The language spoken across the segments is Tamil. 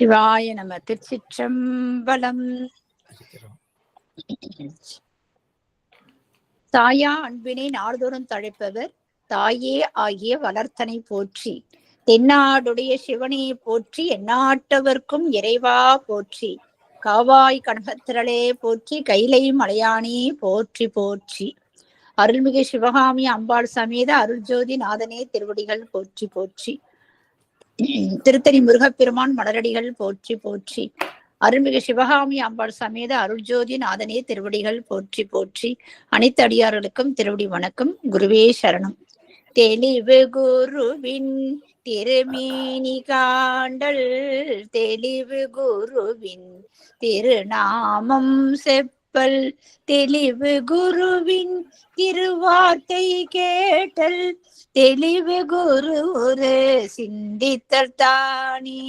சிவாய நம. திருச்சிற்றம்பலம். தாயா அன்பினை நாள்தோறும் தழைப்பவர் தாயே ஆகிய வளர்த்தனை போற்றி. தென்னாடுடைய சிவனையை போற்றி, எந்நாட்டவர்க்கும் இறைவா போற்றி. காவாய் கணபத்திரளே போற்றி, கைலை மலையானே போற்றி போற்றி. அருள்மிகு சிவகாமி அம்பாள் சமேத அருள்ஜோதி நாதனே திருவடிகள் போற்றி போற்றி. திருத்தணி முருகப்பெருமான் மலரடிகள் போற்றி போற்றி. அருள்மிகு சிவகாமி அம்பாள் சமேத அருள்ஜோதி நாதனே திருவடிகள் போற்றி போற்றி. அனைத்து அடியார்களுக்கும் திருவடி வணக்கம். குருவே சரணம். தெளிவு குருவின் திருமேனி காண்டல், தெளிவு குருவின் திருநாமம் செப்பல், தெளிவு குருவின் திருவார்த்தை கேட்டல், தெளிவு குரு ஒரு சிந்தித்தல் தானே,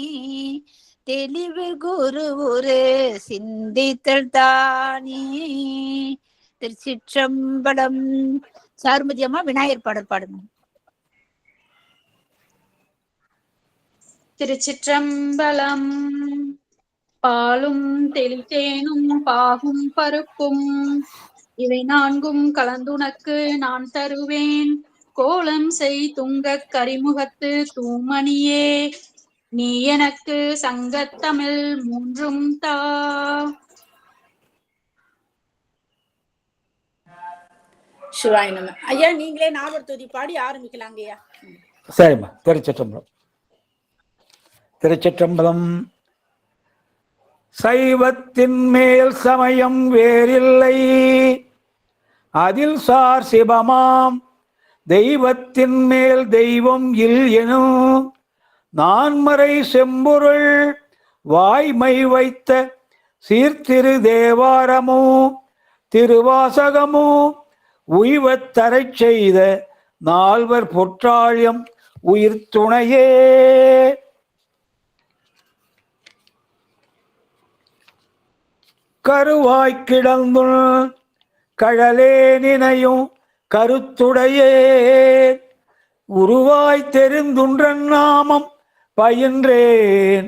தெளிவு குரு ஒரு சிந்தித்தல் தானே. திருச்சிற்றம்பலம். சாருமதி அம்மா விநாயகர் பாடல் பாடுங்க. திருச்சிற்றம்பலம். பாலும் தெளித்தேனும் பாகும் பருப்பும் இவை நான்கும் கலந்துனக்கு நான் தருவேன். கோலம் செய் துங்கக் கரிமுகத்து தூமணியே, நீ எனக்கு சங்கத்தமிழ் மூன்றும் தா. சிவாய நம. ஐயா நீங்களே நாவற்தூதி பாடி ஆரம்பிக்கலாங்க ஐயா. சரிம்மா. திருச்சிற்றம்பலம். திருச்சிற்றம்பலம். சைவத்தின் மேல் சமயம் வேறில்லை, அதில் சார் சிவமாம் தெய்வத்தின் மேல் தெய்வம் இல் எனும், நான்மறை செம்பொருள் வாய்மை வைத்த சீர்திரு தேவாரமோ திருவாசகமோ உய்வத் தரச் செய்த நால்வர் பொற்றாழியம் உயிர் துணையே. கருவாய்க் கிடந்து கழலே நினையும் கருத்துடையே, உருவாய் தெரிந்துன்றன் நாமம் பயின்றேன்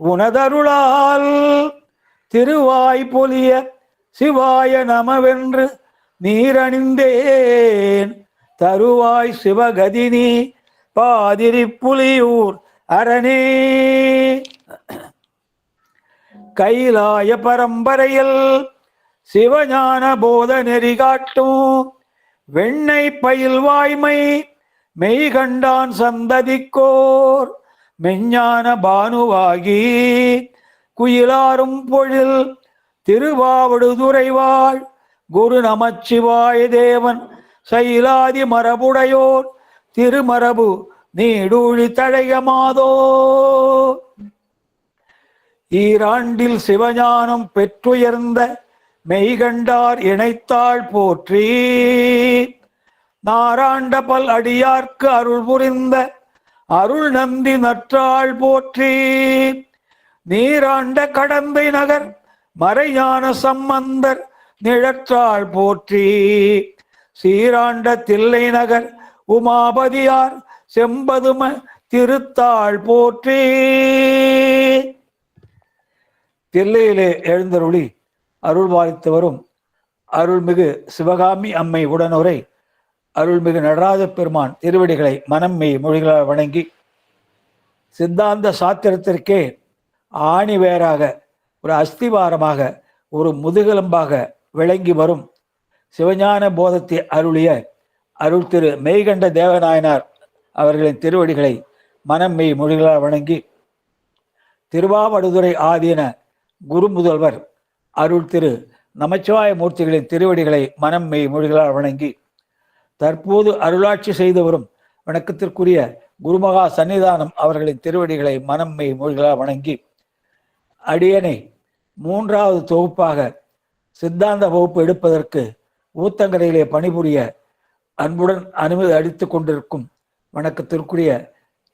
உனதருளால், திருவாய் பொலிய சிவாய நமவென்று நீரணிந்தேன், தருவாய் சிவகதினி பாதிரி புலியூர் அரணே. கைலாய பரம்பரையில் சிவஞான போத நெறி காட்டும், வெண்ணை பயில் வாய்மை மெய்கண்டான் சந்ததிக்கோர் மெஞ்ஞான பானுவாகி, குயிலாரும் பொழில் திருவாவடுதுறைவாள் குரு நமச்சிவாய தேவன் சைலாதி மரபுடையோர் திருமரபு நீடூழி தழையமாதோ. ஈராண்டில் சிவஞானம் பெற்றுயர்ந்த மெய்கண்டார் இணைத்தாள் போற்றி, நாராண்ட பல் அடியார்க்கு அருள் புரிந்த அருள் நந்தி நற்றாள் போற்றி, நீராண்ட கடந்தை நகர் மறைஞான சம்பந்தர் நிழற்றாள் போற்றி, சீராண்ட தில்லை நகர் உமாபதியார் செம்பதும திருத்தாள் போற்றி. தில்லையிலே எழுந்தருளி அருள் பாலித்து வரும் அருள்மிகு சிவகாமி அம்மை உடனுரை அருள்மிகு நடராஜ பெருமான் திருவடிகளை மனம் மெய் மொழிகளால் வணங்கி, சித்தாந்த சாத்திரத்திற்கே ஆணி வேறாக ஒரு அஸ்திவாரமாக ஒரு முதுகெலும்பாக விளங்கி வரும் சிவஞான போதத்தை அருளிய அருள் திரு மெய்கண்ட தேவநாயனார் அவர்களின் திருவடிகளை மனம் மெய் மொழிகளால் வணங்கி, திருவாவடுதுறை ஆதீன குரு முதல்வர் அருள் திரு நமச்சிவாய மூர்த்திகளின் திருவடிகளை மனம் மெய் மொழிகளால் வணங்கி, தற்போது அருளாட்சி செய்து வரும் வணக்கத்திற்குரிய குருமகா சன்னிதானம் அவர்களின் திருவடிகளை மனம் மெய் மொழிகளால் வணங்கி, அடியனை மூன்றாவது தொகுப்பாக சித்தாந்த வகுப்பு எடுப்பதற்கு ஊத்தங்கரையிலே பணிபுரிய அன்புடன் அனுமதி அளித்துக் கொண்டிருக்கும் வணக்கத்திற்குரிய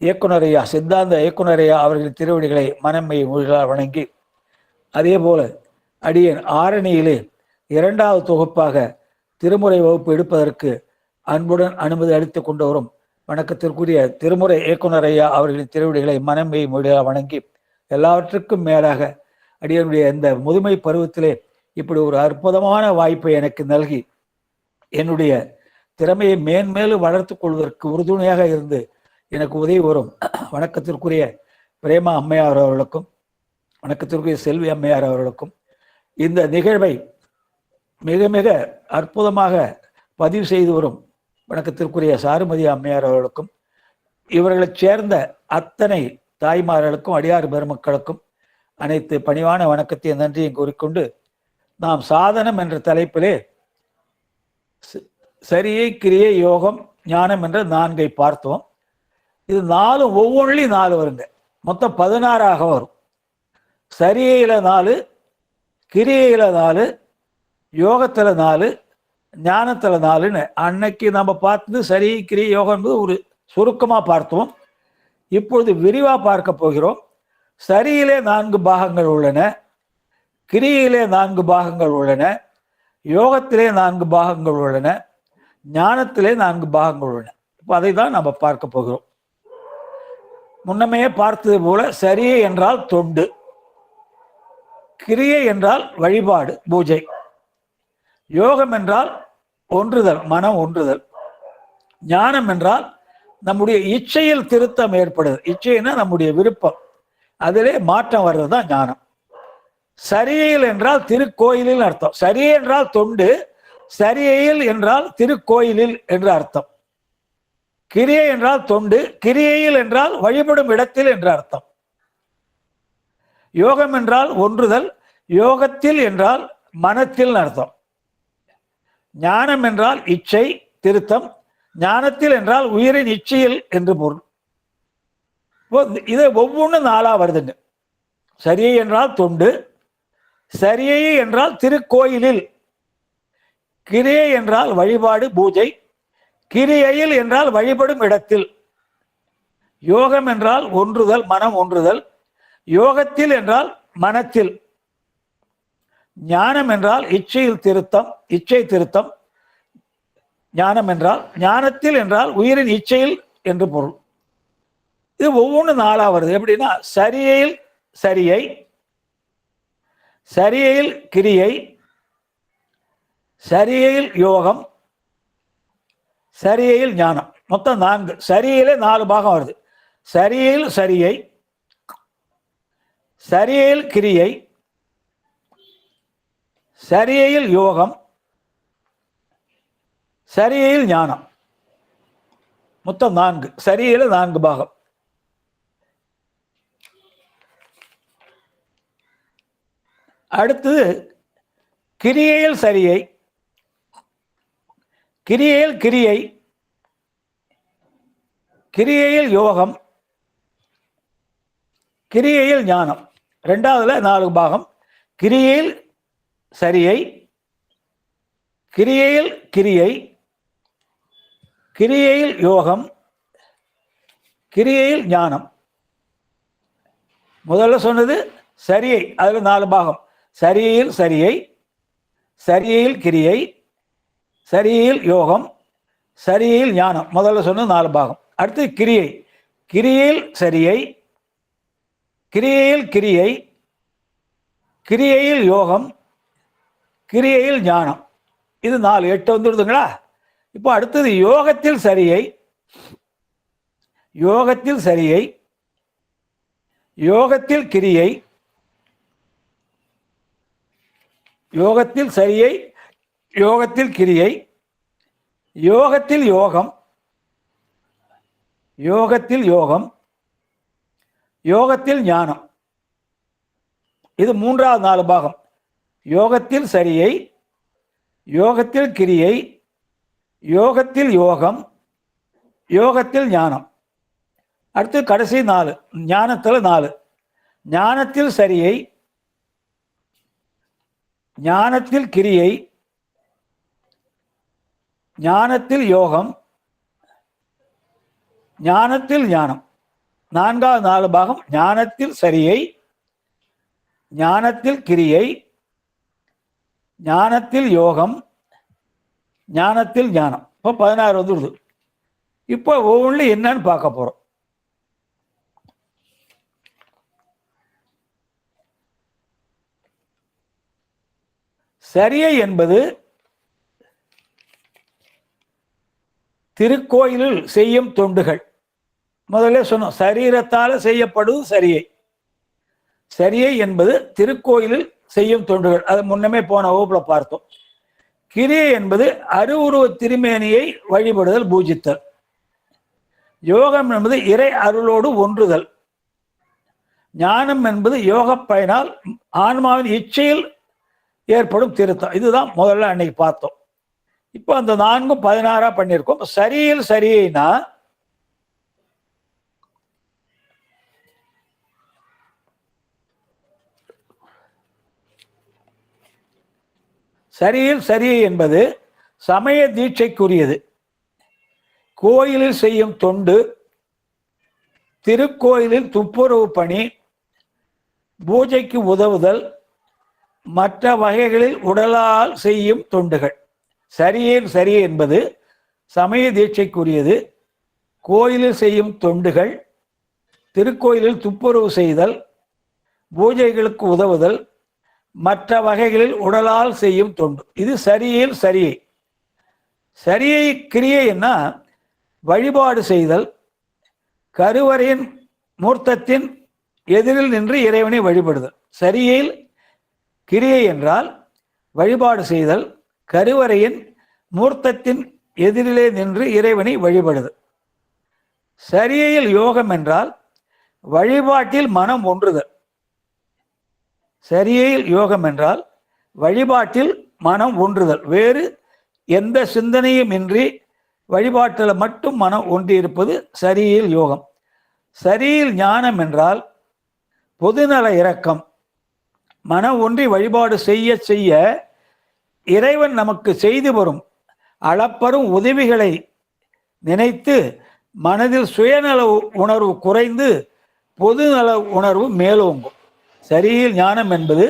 இயக்குனரையா சித்தாந்த இயக்குனரையா அவர்களின் திருவடிகளை மனம் மெய் மொழிகளால் வணங்கி, அதே போல அடியன் ஆரணியிலே இரண்டாவது தொகுப்பாக திருமுறை வகுப்பு எடுப்பதற்கு அன்புடன் அனுமதி அளித்துக் கொண்டு வரும் வணக்கத்திற்குரிய திருமுறை இயக்குனர் ஐயா அவர்களின் திருவடிகளை மனம் மெய் மொழிகளால் வணங்கி, எல்லாவற்றுக்கும் மேலாக அடியனுடைய இந்த முதுமை பருவத்திலே இப்படி ஒரு அற்புதமான வாய்ப்பை எனக்கு நல்கி என்னுடைய திறமையை மேன்மேலும் வளர்த்து கொள்வதற்கு உறுதுணையாக இருந்து எனக்கு உதவி வரும் வணக்கத்திற்குரிய பிரேமா அம்மையார் அவர்களுக்கும் வணக்கத்திற்குரிய செல்வி அம்மையார் அவர்களுக்கும் இந்த நிகழ்வை மிக மிக அற்புதமாக பதிவு செய்து வரும் வணக்கத்திற்குரிய சாருமதி அம்மையார் அவர்களுக்கும் இவர்களைச் சேர்ந்த அத்தனை தாய்மார்களுக்கும் அடியார் பெருமக்களுக்கும் அனைத்து பணிவான வணக்கத்தையும் நன்றியும் கூறிக்கொண்டு நாம் சாதனம் என்ற தலைப்பிலே சரியை கிரியை யோகம் ஞானம் என்ற 4 பார்த்தோம். இது 4 ஒவ்வொன்றிலையும் 4 வருங்க, மொத்தம் 16 வரும். சரியையில 4, கிரியையில 4, யோகத்துல 4, ஞானத்துல 4ன்னு அன்னைக்கு நம்ம பார்த்தது சரி கிரியை யோகம் என்பது ஒரு சுருக்கமா பார்த்தோம். இப்பொழுது விரிவா பார்க்க போகிறோம். சரியிலே 4 பாகங்கள் உள்ளன, கிரியிலே 4 பாகங்கள் உள்ளன, யோகத்திலே 4 பாகங்கள் உள்ளன, ஞானத்திலே 4 பாகங்கள் உள்ளன. இப்போ அதை தான் நம்ம பார்க்க போகிறோம். முன்னமே பார்த்தது போல சரியை என்றால் தொண்டு, கிரியை என்றால் வழிபாடு பூஜை, யோகம் என்றால் ஒன்றுதல் மனம் ஒன்றுதல், ஞானம் என்றால் நம்முடைய இச்சையில் திருத்தம் ஏற்படுது. இச்சைன்னா நம்முடைய விருப்பம், அதிலே மாற்றம் வர்றது தான் ஞானம். சரியையில் என்றால் திருக்கோயிலில் அர்த்தம். சரியை என்றால் தொண்டு, சரியையில் என்றால் திருக்கோயிலில் என்று அர்த்தம். கிரியை என்றால் தொண்டு, கிரியையில் என்றால் வழிபடும் இடத்தில் என்று அர்த்தம். யோகம் என்றால் ஒன்றுதல், யோகத்தில் என்றால் மனத்தில் அர்த்தம். ஞானம் என்றால் இச்சை திருத்தம், ஞானத்தில் என்றால் உயிரின் இச்சையில் என்று பொருள். இதை ஒவ்வொன்றும் 4 வருதுங்க. சரியை என்றால் தொண்டு, சரியை என்றால் திருக்கோயிலில், கிரியை என்றால் வழிபாடு பூஜை, கிரியையில் என்றால் வழிபடும் இடத்தில், யோகம் என்றால் ஒன்றுதல் மனம் ஒன்றுதல், யோகத்தில் என்றால் மனத்தில், ஞானம் என்றால் இச்சையில் திருத்தம் இச்சை திருத்தம், ஞானம் என்றால் ஞானத்தில் என்றால் உயிரின் இச்சையில் என்று பொருள். இது ஒவ்வொன்றும் 4 வருது. எப்படின்னா சரியையில் சரியை, சரியையில் கிரியை, சரியையில் யோகம், சரியையில் ஞானம். மொத்தம் 4. சரியையிலே 4 பாகம் வருது. சரியையில் சரியை, சரியையில் கிரியை, சரியையில் யோகம், சரியையில் ஞானம். மொத்தம் 4. சரியையில 4 பாகம். அடுத்தது கிரியையில் சரியை, கிரியையில் கிரியை, கிரியையில் யோகம், கிரியையில் ஞானம். 2வதுல 4 பாகம். கிரியையில் சரியை, கிரியையில் கிரியை, கிரியையில் யோகம், கிரியையில் ஞானம். முதல்ல சொன்னது சரியை, அதுல 4 பாகம். சரியையில் சரியை, சரியையில் கிரியை, சரியையில் யோகம், சரியையில் ஞானம். முதல்ல சொன்னது 4 பாகம். அடுத்து கிரியை, கிரியையில் சரியை, கிரியையில் கிரியை, கிரியையில் யோகம், கிரியையில் ஞானம். இது 4, 8 வந்துடுதுங்களா? இப்போ அடுத்தது யோகத்தில் சரியை, யோகத்தில் சரியை, யோகத்தில் கிரியை, யோகத்தில் சரியை, யோகத்தில் கிரியை, யோகத்தில் யோகம், யோகத்தில் யோகம், யோகத்தில் ஞானம். இது 3வது 4 பாகம். யோகத்தில் சரியை, யோகத்தில் கிரியை, யோகத்தில் யோகம், யோகத்தில் ஞானம். அடுத்து கடைசி 4 ஞானத்தில் 4. ஞானத்தில் சரியை, ஞானத்தில் கிரியை, ஞானத்தில் யோகம், ஞானத்தில் ஞானம். 4வது 4 பாகம். ஞானத்தில் சரியை, ஞானத்தில் கிரியை, ஞானத்தில் யோகம், ஞானத்தில் ஞானம். இப்போ 16 வந்துடுது. இப்போ ஒவ்வொன்றும் என்னன்னு பார்க்க போறோம். சரியை என்பது திருக்கோயிலில் செய்யும் தொண்டுகள். முதல்ல சொன்னோம், சரீரத்தால் செய்யப்படுவது சரியை. சரியை என்பது திருக்கோயிலில் செய்யும் தொண்டுகள், அது முன்னமே போன வகுப்புல பார்த்தோம். கிரியை என்பது அருவுருவ திருமேனியை வழிபடுதல், பூஜித்தல். யோகம் என்பது இறை அருளோடு ஒன்றுதல். ஞானம் என்பது யோக பயனால் ஆன்மாவின் இச்சையில் ஏற்படும் திருத்தம். இதுதான் முதல்ல அன்னைக்கு பார்த்தோம். இப்போ அந்த 4 16 பண்ணியிருக்கோம். சரியில் சரியைனா சரியில் சரியை என்பது சமய தீட்சைக்குரியது. கோயிலில் செய்யும் தொண்டு, திருக்கோயிலில் துப்புரவு பணி, பூஜைக்கு உதவுதல், மற்ற வகைகளில் உடலால் செய்யும் தொண்டுகள். சரியில் சரியை என்பது சமய தீட்சைக்குரியது. கோயிலில் செய்யும் தொண்டுகள், திருக்கோயிலில் துப்புரவு செய்தல், பூஜைகளுக்கு உதவுதல், மற்ற வகைகளில் உடலால் செய்யும் தொண்டு. இது சரியில் சரியை. சரியை கிரியைன்னா வழிபாடு செய்தல், கருவறையின் மூர்த்தத்தின் எதிரில் நின்று இறைவனை வழிபடுதல். சரியில் கிரியை என்றால் வழிபாடு செய்தல், கருவறையின் மூர்த்தத்தின் எதிரிலே நின்று இறைவனை வழிபடுதல். சரியில் யோகம் என்றால் வழிபாட்டில் மனம் ஒன்றுதல். சரியில் யோகம் என்றால் வழிபாட்டில் மனம் ஒன்றுதல், வேறு எந்த சிந்தனையும் இன்றி வழிபாட்டில் மட்டும் மனம் ஒன்றியிருப்பது சரியில் யோகம். சரியில் ஞானம் என்றால் பொதுநல இரக்கம். மனம் ஒன்றி வழிபாடு செய்ய செய்ய இறைவன் நமக்கு செய்து வரும் அளப்பரும் உதவிகளை நினைத்து மனதில் சுயநல உணர்வு குறைந்து பொதுநல உணர்வு மேலோங்கும். சரியில் ஞானம் என்பது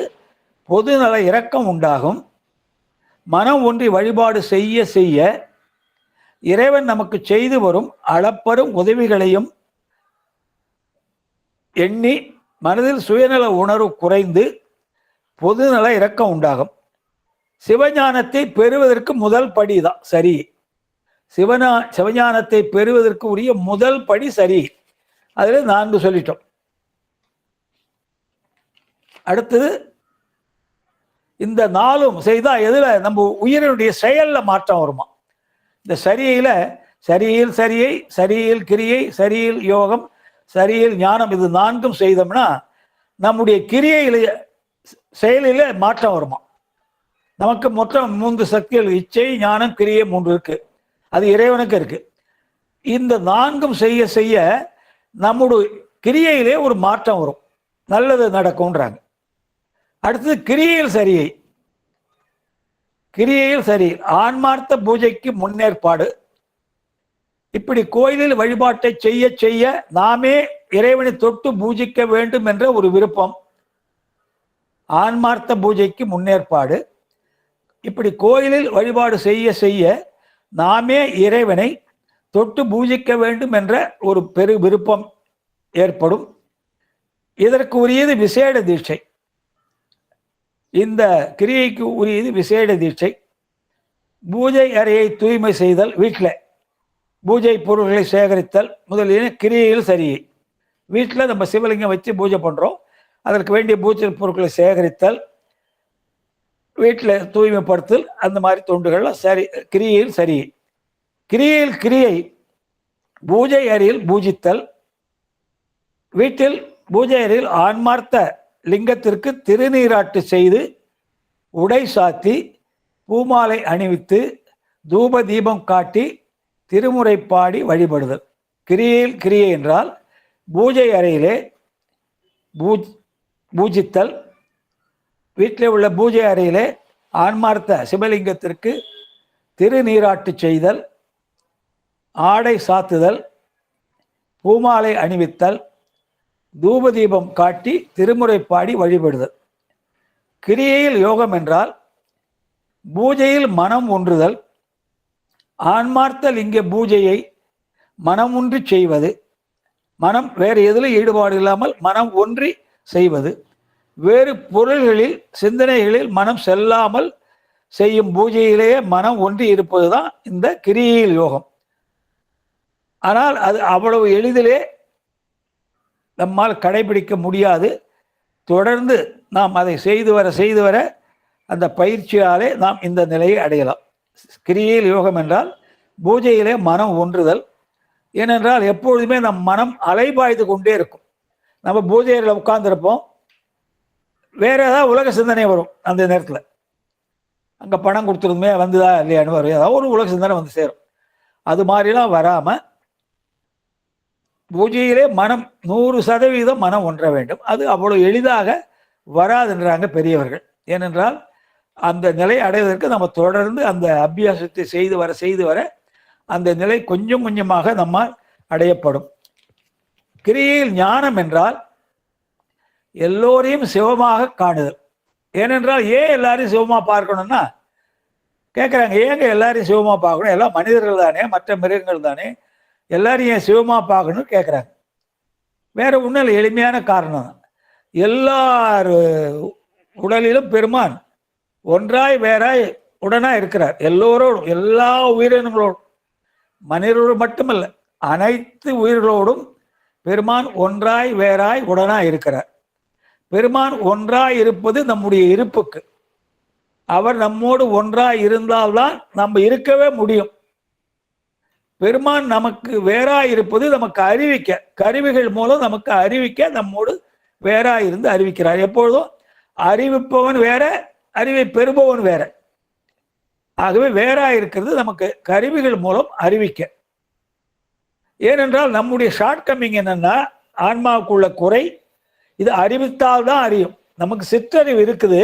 பொதுநல இரக்கம் உண்டாகும். மனம் ஒன்றி வழிபாடு செய்ய செய்ய இறைவன் நமக்கு செய்து வரும் அளப்பரும் உதவிகளையும் எண்ணி மனதில் சுயநல உணர்வு குறைந்து பொதுநல இரக்கம் உண்டாகும். சிவஞானத்தை பெறுவதற்கு முதல் படிதான் சரி. சிவஞானத்தை பெறுவதற்கு உரிய முதல் படி சரி. அதில் 4 சொல்லிட்டோம். அடுத்தது இந்த 4 செய்தா எதுல நம்ம உயிரினுடைய செயல்ல மாற்றம் வருமா? இந்த சரியில சரியில் சரியை, சரியில் கிரியை, சரியில் யோகம், சரியில் ஞானம், இது 4 செய்தோம்னா நம்முடைய கிரியையில செயலில மாற்றம் வருமா? நமக்கு மொத்தம் 3 சக்திகள், இச்சை, ஞானம், கிரியை 3 இருக்கு. அது இறைவனுக்கு இருக்கு. இந்த 4 செய்ய செய்ய நம்முடைய கிரியையிலே ஒரு மாற்றம் வரும், நல்லது நடக்கும்ன்றாங்க. அடுத்தது கிரியையில் சரியை. கிரியையில் சரி ஆன்மார்த்த பூஜைக்கு முன்னேற்பாடு. இப்படி கோயிலில் வழிபாட்டை செய்ய செய்ய நாமே இறைவனை தொட்டு பூஜிக்க வேண்டும் என்ற ஒரு விருப்பம். ஆன்மார்த்த பூஜைக்கு முன்னேற்பாடு. இப்படி கோயிலில் வழிபாடு செய்ய செய்ய நாமே இறைவனை தொட்டு பூஜிக்க வேண்டும் என்ற ஒரு பெரு விருப்பம் ஏற்படும். இதற்கு உரியது விசேட தீட்சை. இந்த கிரியைக்கு உரியது விசேட தீட்சை. பூஜை அறையை தூய்மை செய்தல், வீட்டில் பூஜை பொருள்களை சேகரித்தல் முதலிய கிரியையில் சரியை. வீட்டில் நம்ம சிவலிங்கம் வச்சு பூஜை பண்ணுறோம், அதற்கு வேண்டிய பூஜை பொருட்களை சேகரித்தல், வீட்டில் தூய்மைப்படுத்தல், அந்த மாதிரி தொண்டுகள்லாம் சரி கிரியையில் சரியை. கிரியையில் கிரியை பூஜை அறையில் பூஜித்தல். வீட்டில் பூஜை அறையில் ஆன்மார்த்த லிங்கத்திற்கு திருநீராட்டு செய்து உடை சாத்தி பூமாலை அணிவித்து தூப தீபம் காட்டி திருமுறை பாடி வழிபடுதல். கிரியையில் கிரியை என்றால் பூஜை அறையிலே பூஜித்தல். வீட்டில் உள்ள பூஜை அறையிலே ஆன்மார்த்த சிவலிங்கத்திற்கு திருநீராட்டு செய்தல், ஆடை சாத்துதல், பூமாலை அணிவித்தல், தூபதீபம் காட்டி திருமுறை பாடி வழிபடுதல். கிரியையில் யோகம் என்றால் பூஜையில் மனம் ஒன்றுதல். ஆன்மார்த்த லிங்க பூஜையை மனம் ஒன்றி செய்வது. மனம் வேறு எதிலும் ஈடுபாடு இல்லாமல் மனம் ஒன்றி செய்வது. வேறு பொருள்களில் சிந்தனைகளில் மனம் செல்லாமல் செய்யும் பூஜையிலேயே மனம் ஒன்றி இருப்பதுதான் இந்த கிரியையில் யோகம். ஆனால் அது அவ்வளவு எளிதிலே நம்மால் கடைபிடிக்க முடியாது. தொடர்ந்து நாம் அதை செய்து வர அந்த பயிற்சியாலே நாம் இந்த நிலையை அடையலாம். கிரியையில் யோகம் என்றால் பூஜையிலே மனம் ஒன்றுதல். ஏனென்றால் எப்பொழுதுமே நம் மனம் அலைபாய்ந்து கொண்டே இருக்கும். நம்ம பூஜையில் உட்கார்ந்துருப்போம், வேற ஏதாவது உலக சிந்தனை வரும். அந்த நேரத்தில் அங்கே பணம் கொடுத்துருந்துமே வந்துதா இல்லையான்னு வரும், ஏதாவது ஒரு உலக சிந்தனை வந்து சேரும். அது மாதிரிலாம் வராமல் பூஜையிலே மனம் 100% மனம் ஒன்ற வேண்டும். அது அவ்வளோ எளிதாக வராதுன்றாங்க பெரியவர்கள். ஏனென்றால் அந்த நிலை அடைவதற்கு நம்ம தொடர்ந்து அந்த அபியாசத்தை செய்து வர அந்த நிலை கொஞ்சம் கொஞ்சமாக நம்மால் அடையப்படும். கிரியையில் ஞானம் என்றால் எல்லோரையும் சிவமாக காணுதல். ஏனென்றால் ஏன் எல்லாரையும் சிவமாக பார்க்கணும்னா கேட்குறாங்க, ஏங்க எல்லாரையும் சிவமாக பார்க்கணும், எல்லாம் மனிதர்கள் தானே, மற்ற மிருகங்கள் தானே, எல்லாரையும் ஏன் சிவமாக பார்க்கணும்னு கேட்குறாங்க. வேற ஒன்றும் இல்லை, எளிமையான காரணம் தான். எல்லார் உடலிலும் பெருமான் ஒன்றாய் வேறாய் உடனாக இருக்கிறார். எல்லோரோடும், எல்லா உயிரினங்களோடும், மனிதர்களோடு மட்டுமல்ல அனைத்து உயிர்களோடும் பெருமான் ஒன்றாய் வேறாய் உடனாய் இருக்கிறார். பெருமான் ஒன்றாய் இருப்பது நம்முடைய இருப்புக்கு. அவர் நம்மோடு ஒன்றாய் இருந்தால்தான் நம்ம இருக்கவே முடியும். பெருமான் நமக்கு வேறாய் இருப்பது நமக்கு அறிவிக்க, கருவிகள் மூலம் நமக்கு அறிவிக்க நம்மோடு வேறாய் இருந்து அறிவிக்கிறார். எப்பொழுதும் அறிவிப்பவன் வேற, அறிவை பெறுபவன் வேற. ஆகவே வேறாய் இருக்கிறது நமக்கு கருவிகள் மூலம் அறிவிக்க. ஏனென்றால் நம்முடைய ஷார்ட் கம்மிங் என்னன்னா, ஆன்மாவுக்குள்ள குறை, இது அறிவித்தால் தான் அறியும். நமக்கு சிற்றறிவு இருக்குது,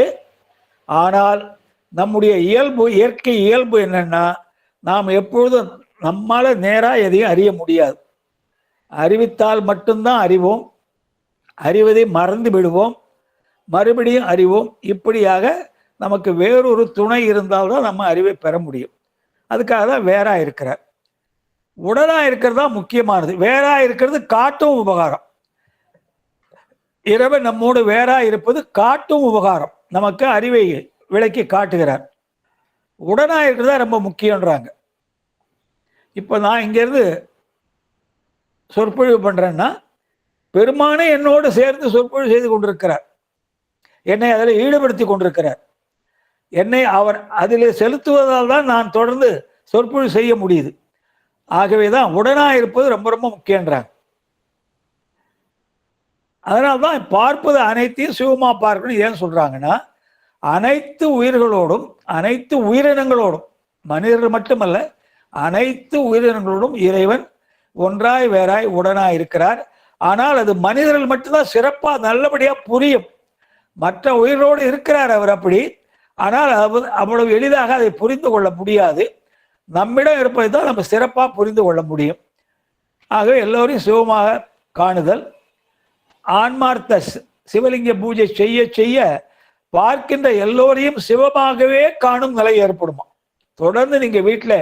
ஆனால் நம்முடைய இயல்பு, இயற்கை இயல்பு என்னன்னா, நாம் எப்பொழுதும் நம்மால நேராக எதையும் அறிய முடியாது. அறிவித்தால் மட்டும்தான் அறிவோம், அறிவதை மறந்து விடுவோம், மறுபடியும் அறிவோம். இப்படியாக நமக்கு வேறொரு துணை இருந்தால்தான் நம்ம அறிவை பெற முடியும். அதுக்காக தான் வேறா இருக்கிறார். உடனா இருக்கிறது தான் முக்கியமானது. வேறா இருக்கிறது காட்டும் உபகாரம். இறைவன் நம்மோடு வேறா இருப்பது காட்டும் உபகாரம், நமக்கு அறிவை விளக்கி காட்டுகிறார். உடனா இருக்கிறதா ரொம்ப முக்கியன்றாங்க. இப்போ நான் இங்கேருந்து சொற்பொழிவு பண்ணுறேன்னா பெருமானே என்னோடு சேர்ந்து சொற்பொழிவு செய்து கொண்டிருக்கிறார், என்னை அதில் ஈடுபடுத்தி கொண்டிருக்கிறார். என்னை அவர் அதில் செலுத்துவதால் தான் நான் தொடர்ந்து சொற்பொழிவு செய்ய முடியுது. ஆகவே தான் உடனாக இருப்பது ரொம்ப ரொம்ப முக்கியன்றாங்க. அதனால்தான் பார்ப்பது அனைத்தையும் சிவமாக பார்க்கணும். ஏன் சொல்கிறாங்கன்னா, அனைத்து உயிர்களோடும், அனைத்து உயிரினங்களோடும், மனிதர்கள் மட்டுமல்ல அனைத்து உயிரினங்களோடும் இறைவன் ஒன்றாய் வேறாய் உடனாய் இருக்கிறார். ஆனால் அது மனிதர்கள் மட்டும்தான் சிறப்பாக நல்லபடியாக புரியும். மற்ற உயிரோடு இருக்கிறார் அவர் அப்படி, ஆனால் அவ்வளவு எளிதாக அதை புரிந்து கொள்ள முடியாது. நம்மிடம் இருப்பதை தான் நம்ம சிறப்பாக புரிந்து கொள்ள முடியும். ஆகவே எல்லோரையும் சிவமாக காணுதல். ஆன்மார்த்த சிவலிங்க பூஜை செய்ய செய்ய பார்க்கின்ற எல்லோரையும் சிவமாகவே காணும் நிலை ஏற்படுமா. தொடர்ந்து நீங்க வீட்டில்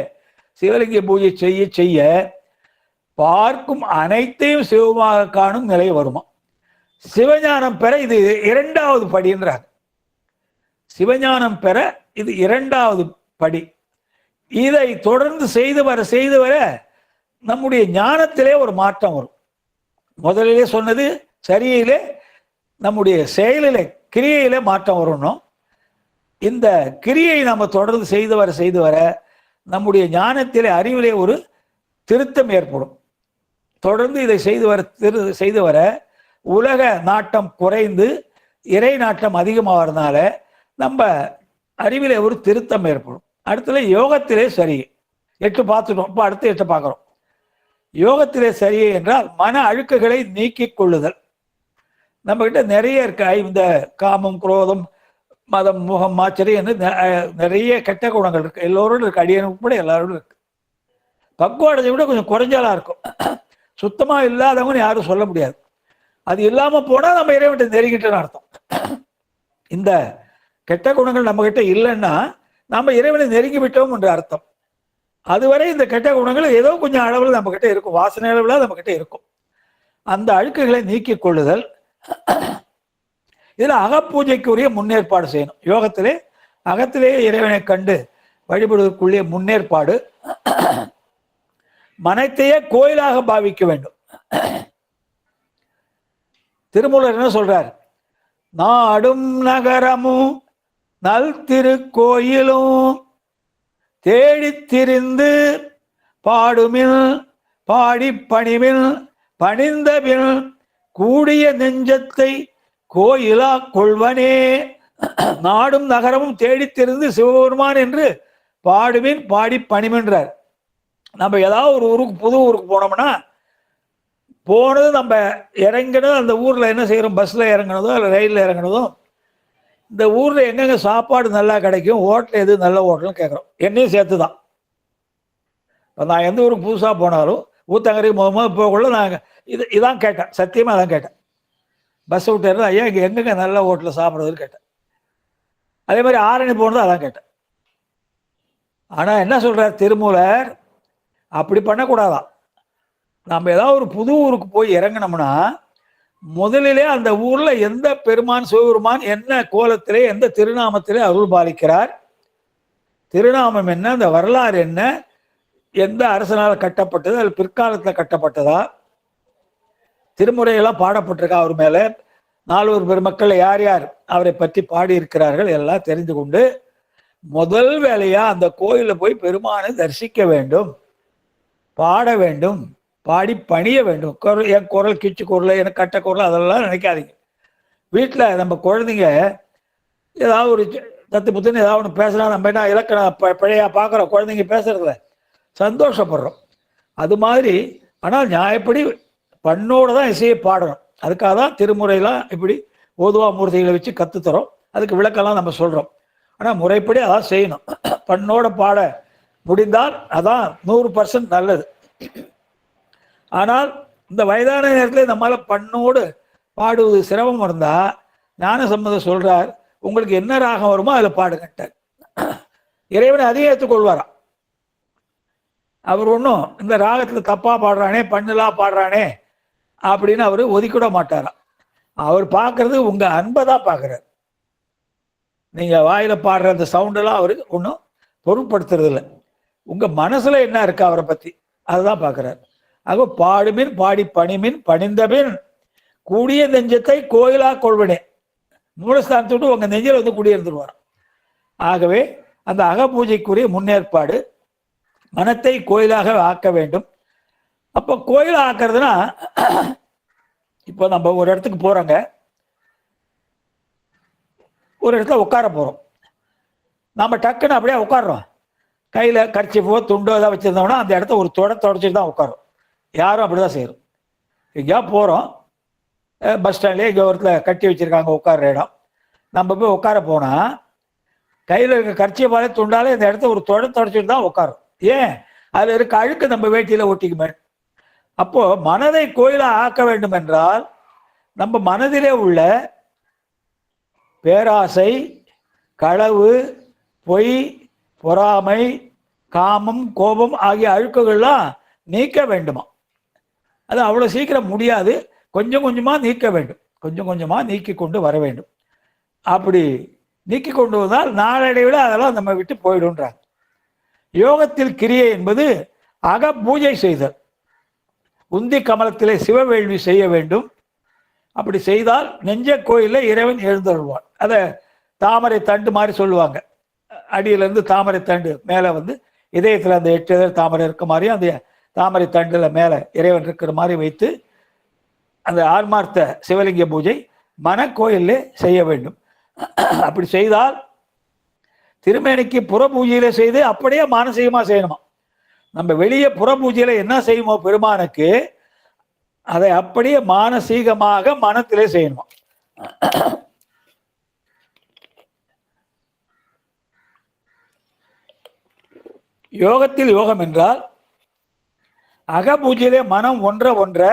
சிவலிங்க பூஜை செய்ய செய்ய பார்க்கும் அனைத்தையும் சிவமாக காணும் நிலை வருமா. சிவஞானம் பெற இது 2வது படின்றாங்க. சிவஞானம் பெற இது 2வது படி. இதை தொடர்ந்து செய்து வர நம்முடைய ஞானத்திலே ஒரு மாற்றம் வரும். முதலிலே சொன்னது சரியிலே, நம்முடைய செயலிலே, கிரியையிலே மாற்றம் வரணும். இந்த கிரியை நம்ம தொடர்ந்து செய்து வர நம்முடைய ஞானத்திலே, அறிவிலே ஒரு திருத்தம் ஏற்படும். தொடர்ந்து இதை செய்து வர உலக நாட்டம் குறைந்து இறை நாட்டம் அதிகமாகிறதுனால நம்ம அறிவிலே ஒரு திருத்தம் ஏற்படும். அடுத்தது யோகத்திலே சரி 8 பார்த்துட்டோம். இப்போ அடுத்து 8 பார்க்குறோம். யோகத்திலே சரியே என்றால் மன அழுக்குகளை நீக்கிக் கொள்ளுதல். நம்மகிட்ட நிறைய இருக்கு. இந்த காமம், குரோதம், மதம், முகம், ஆச்சரியம் நிறைய கெட்ட குணங்கள் இருக்கு. எல்லோரோடும் இருக்கு, அடியனுக்கு கூட எல்லாரோடும் இருக்கு. பக்குவாடத்தை விட கொஞ்சம் குறைஞ்சாலா இருக்கும். சுத்தமா இல்லாதவங்கன்னு யாரும் சொல்ல முடியாது. அது இல்லாம போனா நம்ம இறைவன்கிட்ட நெருங்கிட்டோன்னு அர்த்தம். இந்த கெட்ட குணங்கள் நம்ம கிட்ட இல்லைன்னா நம்ம இறைவனை நெருங்கி விட்டோம் என்று அர்த்தம். அதுவரை இந்த கெட்ட குணங்கள் ஏதோ கொஞ்சம் அளவில் நம்ம கிட்ட இருக்கும், வாசனை அளவில் நம்ம கிட்ட இருக்கும். அந்த அழுக்குகளை நீக்கிக் கொள்ளுதல். இதுல அகப்பூஜைக்குரிய முன்னேற்பாடு செய்யணும். யோகத்திலே அகத்திலே இறைவனை கண்டு வழிபடுவதற்குள்ளே முன்னேற்பாடு. மனத்தையே கோயிலாக பாவிக்க வேண்டும். திருமூலர் என்ன சொல்றார்? நாடும் நகரமும் நல் திருக்கோயிலும் தேடித் திரிந்து பாடுமில் பாடி பணிமில் பணிந்தபின் கூடிய நெஞ்சத்தை கோயிலா கொள்வனே. நாடும் நகரமும் தேடித்திருந்து சிவபெருமான் என்று பாடுமின் பாடி பணிமென்றார். நம்ம ஏதாவது ஒரு ஊருக்கு, புது ஊருக்கு போனோம்னா போனது நம்ம இறங்கினது அந்த ஊரில் என்ன செய்கிறோம், பஸ்ஸில் இறங்கினதோ இல்லை ரயிலில் இறங்கினதோ இந்த ஊரில் எங்கெங்கே சாப்பாடு நல்லா கிடைக்கும், ஹோட்டல் எது நல்ல ஹோட்டல்னு கேட்குறோம். என்னையும் சேர்த்து தான். இப்போ நான் எந்த ஊருக்கு புதுசாக போனாலும் ஊத்தங்கரைக்கு முதல் போகக்குள்ள நாங்கள் இதான் கேட்டேன், சத்தியமாக அதான் கேட்டேன். பஸ்ஸை விட்டு இருந்தால் ஐயா இங்கே எங்கெங்கே நல்ல ஹோட்டலில் சாப்பிட்றதுன்னு கேட்டேன். அதே மாதிரி ஆரணி போனது அதான் கேட்டேன். ஆனால் என்ன சொல்கிறார் திருமூலர், அப்படி பண்ணக்கூடாதான். நம்ம ஏதாவது ஒரு புது ஊருக்கு போய் இறங்கினோம்னா முதலிலே அந்த ஊரில் எந்த பெருமான் சிவபெருமான் என்ன கோலத்திலே எந்த திருநாமத்திலே அருள் பாலிக்கிறார், திருநாமம் என்ன, அந்த வரலாறு என்ன, எந்த அரசனால் கட்டப்பட்டது, அது பிற்காலத்தில் கட்டப்பட்டதா, திருமுறையெல்லாம் பாடப்பட்டிருக்கா அவர் மேலே, நால்வர் பெருமக்கள் யார் யார் அவரை பற்றி பாடியிருக்கிறார்கள் எல்லாம் தெரிந்து கொண்டு முதல் வேலையா அந்த கோயிலில் போய் பெருமானை தரிசிக்க வேண்டும், பாட வேண்டும், பாடி பணிய வேண்டும். என் குரல் கிச்சு குரல், எனக்கு கட்ட குரல் அதெல்லாம் நினைக்காதீங்க. வீட்டில் நம்ம குழந்தைங்க ஏதாவது ஒரு தத்து புத்துன்னு ஏதாவது ஒன்று பேசுனா நம்ம என்ன இலக்கணம் பழையா பார்க்குறோம், குழந்தைங்க பேசுறதுல சந்தோஷப்படுறோம். அது மாதிரி ஆனால் நியாயப்படி பண்ணோடு தான் இசையை பாடணும். அதுக்காக தான் திருமுறையெல்லாம் இப்படி ஓதுவா மூர்த்திகளை வச்சு கற்றுத்தரோம். அதுக்கு விளக்கெல்லாம் நம்ம சொல்கிறோம். ஆனால் முறைப்படி அதான் செய்யணும். பண்ணோட பாட முடிந்தால் அதான் 100% நல்லது. ஆனால் இந்த வயதான நேரத்தில் நம்மளால் பண்ணோடு பாடுவது சிரமம் இருந்தால் ஞானசம்பந்தர் சொல்கிறார், உங்களுக்கு என்ன ராகம் வருமோ அதில் பாடுங்கட்டார். இறைவனை அதிகம் ஏற்றுக்கொள்வாராம். அவர் ஒன்றும் இந்த ராகத்தில் தப்பாக பாடுறானே, பண்ணலாம் பாடுறானே அப்படின்னு அவர் ஒதுக்கிட மாட்டாராம். அவர் பார்க்கறது உங்கள் அன்பை தான் பார்க்குறார். நீங்கள் வாயில் பாடுற அந்த சவுண்டெல்லாம் அவருக்கு ஒன்றும் பொருட்படுத்துறதில்லை. உங்கள் மனசில் என்ன இருக்கா அவரை பற்றி அதுதான் பார்க்குறார். ஆக பாடுமின் பாடி பணிமின் பணிந்தபின் கூடிய நெஞ்சத்தை கோயிலாக கொள்வனே. மூலஸ்தானத்தை விட்டு உங்கள் நெஞ்சில் வந்து குடியிருந்துருவார். ஆகவே அந்த அகபூஜைக்குரிய முன்னேற்பாடு மனத்தை கோயிலாக ஆக்க வேண்டும். அப்போ கோயில் ஆக்கிறதுனா, இப்போ நம்ம ஒரு இடத்துக்கு போகிறோங்க, ஒரு இடத்துல உட்கார போகிறோம். நம்ம டக்குன்னு அப்படியே உட்காடுறோம். கையில் கர்ச்சிஃபோ துண்டோ ஏதாவது வச்சுருந்தோம்னா அந்த இடத்த ஒரு தொடச்சிட்டு தான் உட்காரோம். யாரும் அப்படி தான் செய்கிறோம். எங்கேயா போகிறோம், பஸ் ஸ்டாண்ட்லேயே இங்கே ஒருத்தில் கட்டி வச்சுருக்காங்க உட்கார்ற இடம், நம்ம போய் உட்கார போனால் கையில் இருக்க கர்ச்சிஃபாலே துண்டாலே இந்த இடத்த ஒரு தொடச்சிட்டு தான் உட்காரோம். ஏன்? அதில் இருக்க அழுக்கு நம்ம வேட்டியில் ஒட்டிக்குமே. அப்போ மனதை கோயிலாக ஆக்க வேண்டும் என்றால் நம்ம மனதிலே உள்ள பேராசை, களவு, பொய், பொறாமை, காமம், கோபம் ஆகிய அழுக்குகள்லாம் நீக்க வேண்டுமா. அது அவ்வளோ சீக்கிரம் முடியாது. கொஞ்சம் கொஞ்சமாக நீக்க வேண்டும். கொஞ்சம் கொஞ்சமாக நீக்கி கொண்டு வர வேண்டும். அப்படி நீக்கி கொண்டு வந்தால் நாளடைவில் அதெல்லாம் நம்ம விட்டு போயிடுன்றாங்க. யோகத்தில் கிரியை என்பது அக பூஜை செய்தல். உந்தி கமலத்திலே சிவவேள்வி செய்ய வேண்டும். அப்படி செய்தால் நெஞ்ச கோயிலில் இறைவன் எழுந்தருள்வான். அதை தாமரை தண்டு மாதிரி சொல்லுவாங்க. அடியிலேருந்து தாமரை தண்டு மேலே வந்து இதயத்தில் அந்த 8 இதழ் தாமரை இருக்க மாதிரி அந்த தாமரை தண்டில் மேலே இறைவன் இருக்கிற மாதிரி வைத்து அந்த ஆன்மார்த்த சிவலிங்க பூஜை மனக்கோயிலே செய்ய வேண்டும். அப்படி செய்தால் திருமேனிக்கு புற பூஜையில செய்து அப்படியே மானசீகமாக செய்யணுமா. நம்ம வெளியே புற பூஜையில என்ன செய்யுமோ பெருமானுக்கு அதை அப்படியே மானசீகமாக மனத்திலே செய்யணுமா. யோகத்தில் யோகம் என்றால் அகபூஜையிலே மனம் ஒன்ற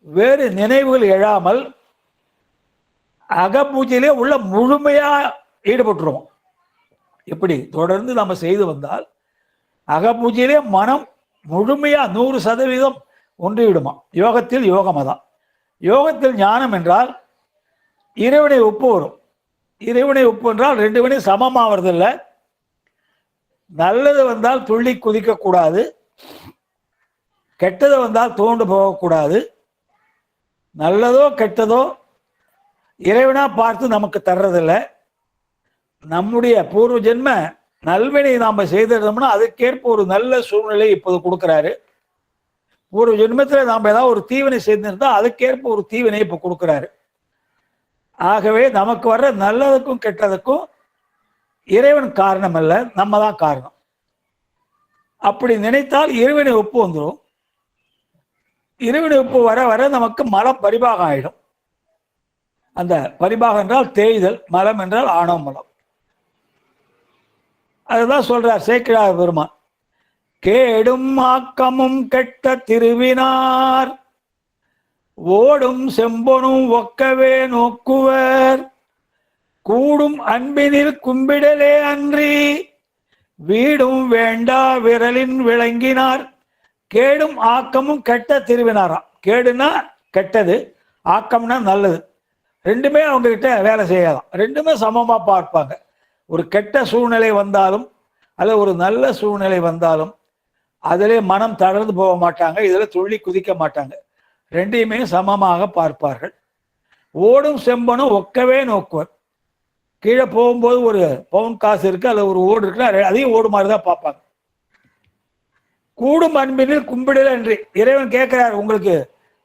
வேறு நினைவுகள் எழாமல் அகபூஜையிலே உள்ள முழுமையா ஈடுபட்டுருவோம். எப்படி தொடர்ந்து நம்ம செய்து வந்தால் அகபூஜையிலே மனம் முழுமையா 100% ஒன்றிவிடுமா. யோகத்தில் யோகம் அதான். யோகத்தில் ஞானம் என்றால் இறைவனை ஒப்பு வரும். இறைவனை ஒப்பு என்றால் ரெண்டு வினையும் சமமாவதில்லை. நல்லது வந்தால் துள்ளி குதிக்க கூடாது, கெட்டது வந்தால் தோண்டு போகக்கூடாது. நல்லதோ கெட்டதோ இறைவனா பார்த்து நமக்கு தர்றதில்லை. நம்முடைய பூர்வ ஜென்ம நல்வினை நாம செய்திருந்தோம்னா அதுக்கேற்ப ஒரு நல்ல சூழ்நிலை இப்போது கொடுக்குறாரு. பூர்வ ஜென்மத்தில் நாம் ஏதாவது ஒரு தீவினை செய்திருந்தா அதுக்கேற்ப ஒரு தீவினை இப்போ கொடுக்குறாரு. ஆகவே நமக்கு வர்ற நல்லதுக்கும் கெட்டதுக்கும் இறைவன் காரணம் அல்ல, நம்ம தான் காரணம். அப்படி நினைத்தால் இறைவனை ஒப்பு வந்துடும். இறைவனை ஒப்பு வர வர நமக்கு மலம் பரிபாகம் ஆயிடும். அந்த பரிபாகம் என்றால் தேய்தல், மலம் என்றால் ஆணவ மலம். அதுதான் சொல்றார் சேக்கிழார் பெருமான். கேடும் ஆக்கமும் கெட்ட திருவினார் ஓடும் செம்பொனும் ஒக்கவே நோக்குவர் கூடும் அன்பினில் கும்பிடலே அன்றி வீடும் வேண்டா விரலின் விளங்கினார். கேடும் ஆக்கமும் கெட்ட திருவினாராம். கேடுனா கெட்டது, ஆக்கம்னா நல்லது. ரெண்டுமே அவங்க கிட்ட வேலை செய்யலாம். ரெண்டுமே சமமா பார்ப்பாங்க. ஒரு கெட்ட சூழ்நிலை வந்தாலும் அல்ல ஒரு நல்ல சூழ்நிலை வந்தாலும் அதிலே மனம் தளர்ந்து போக மாட்டாங்க, இதில் துள்ளி குதிக்க மாட்டாங்க. ரெண்டையுமே சமமாக பார்ப்பார்கள். ஓடும் செம்பனும் ஒக்கவே நோக்குவர். கீழே போகும்போது ஒரு பவுன் காசு இருக்கு, அதில் ஒரு ஓடு இருக்குன்னா அதையும் ஓடு மாதிரி தான் பார்ப்பாங்க. கூடும் அன்பினில் கும்பிடல என்று இறைவன் கேட்கிறார், உங்களுக்கு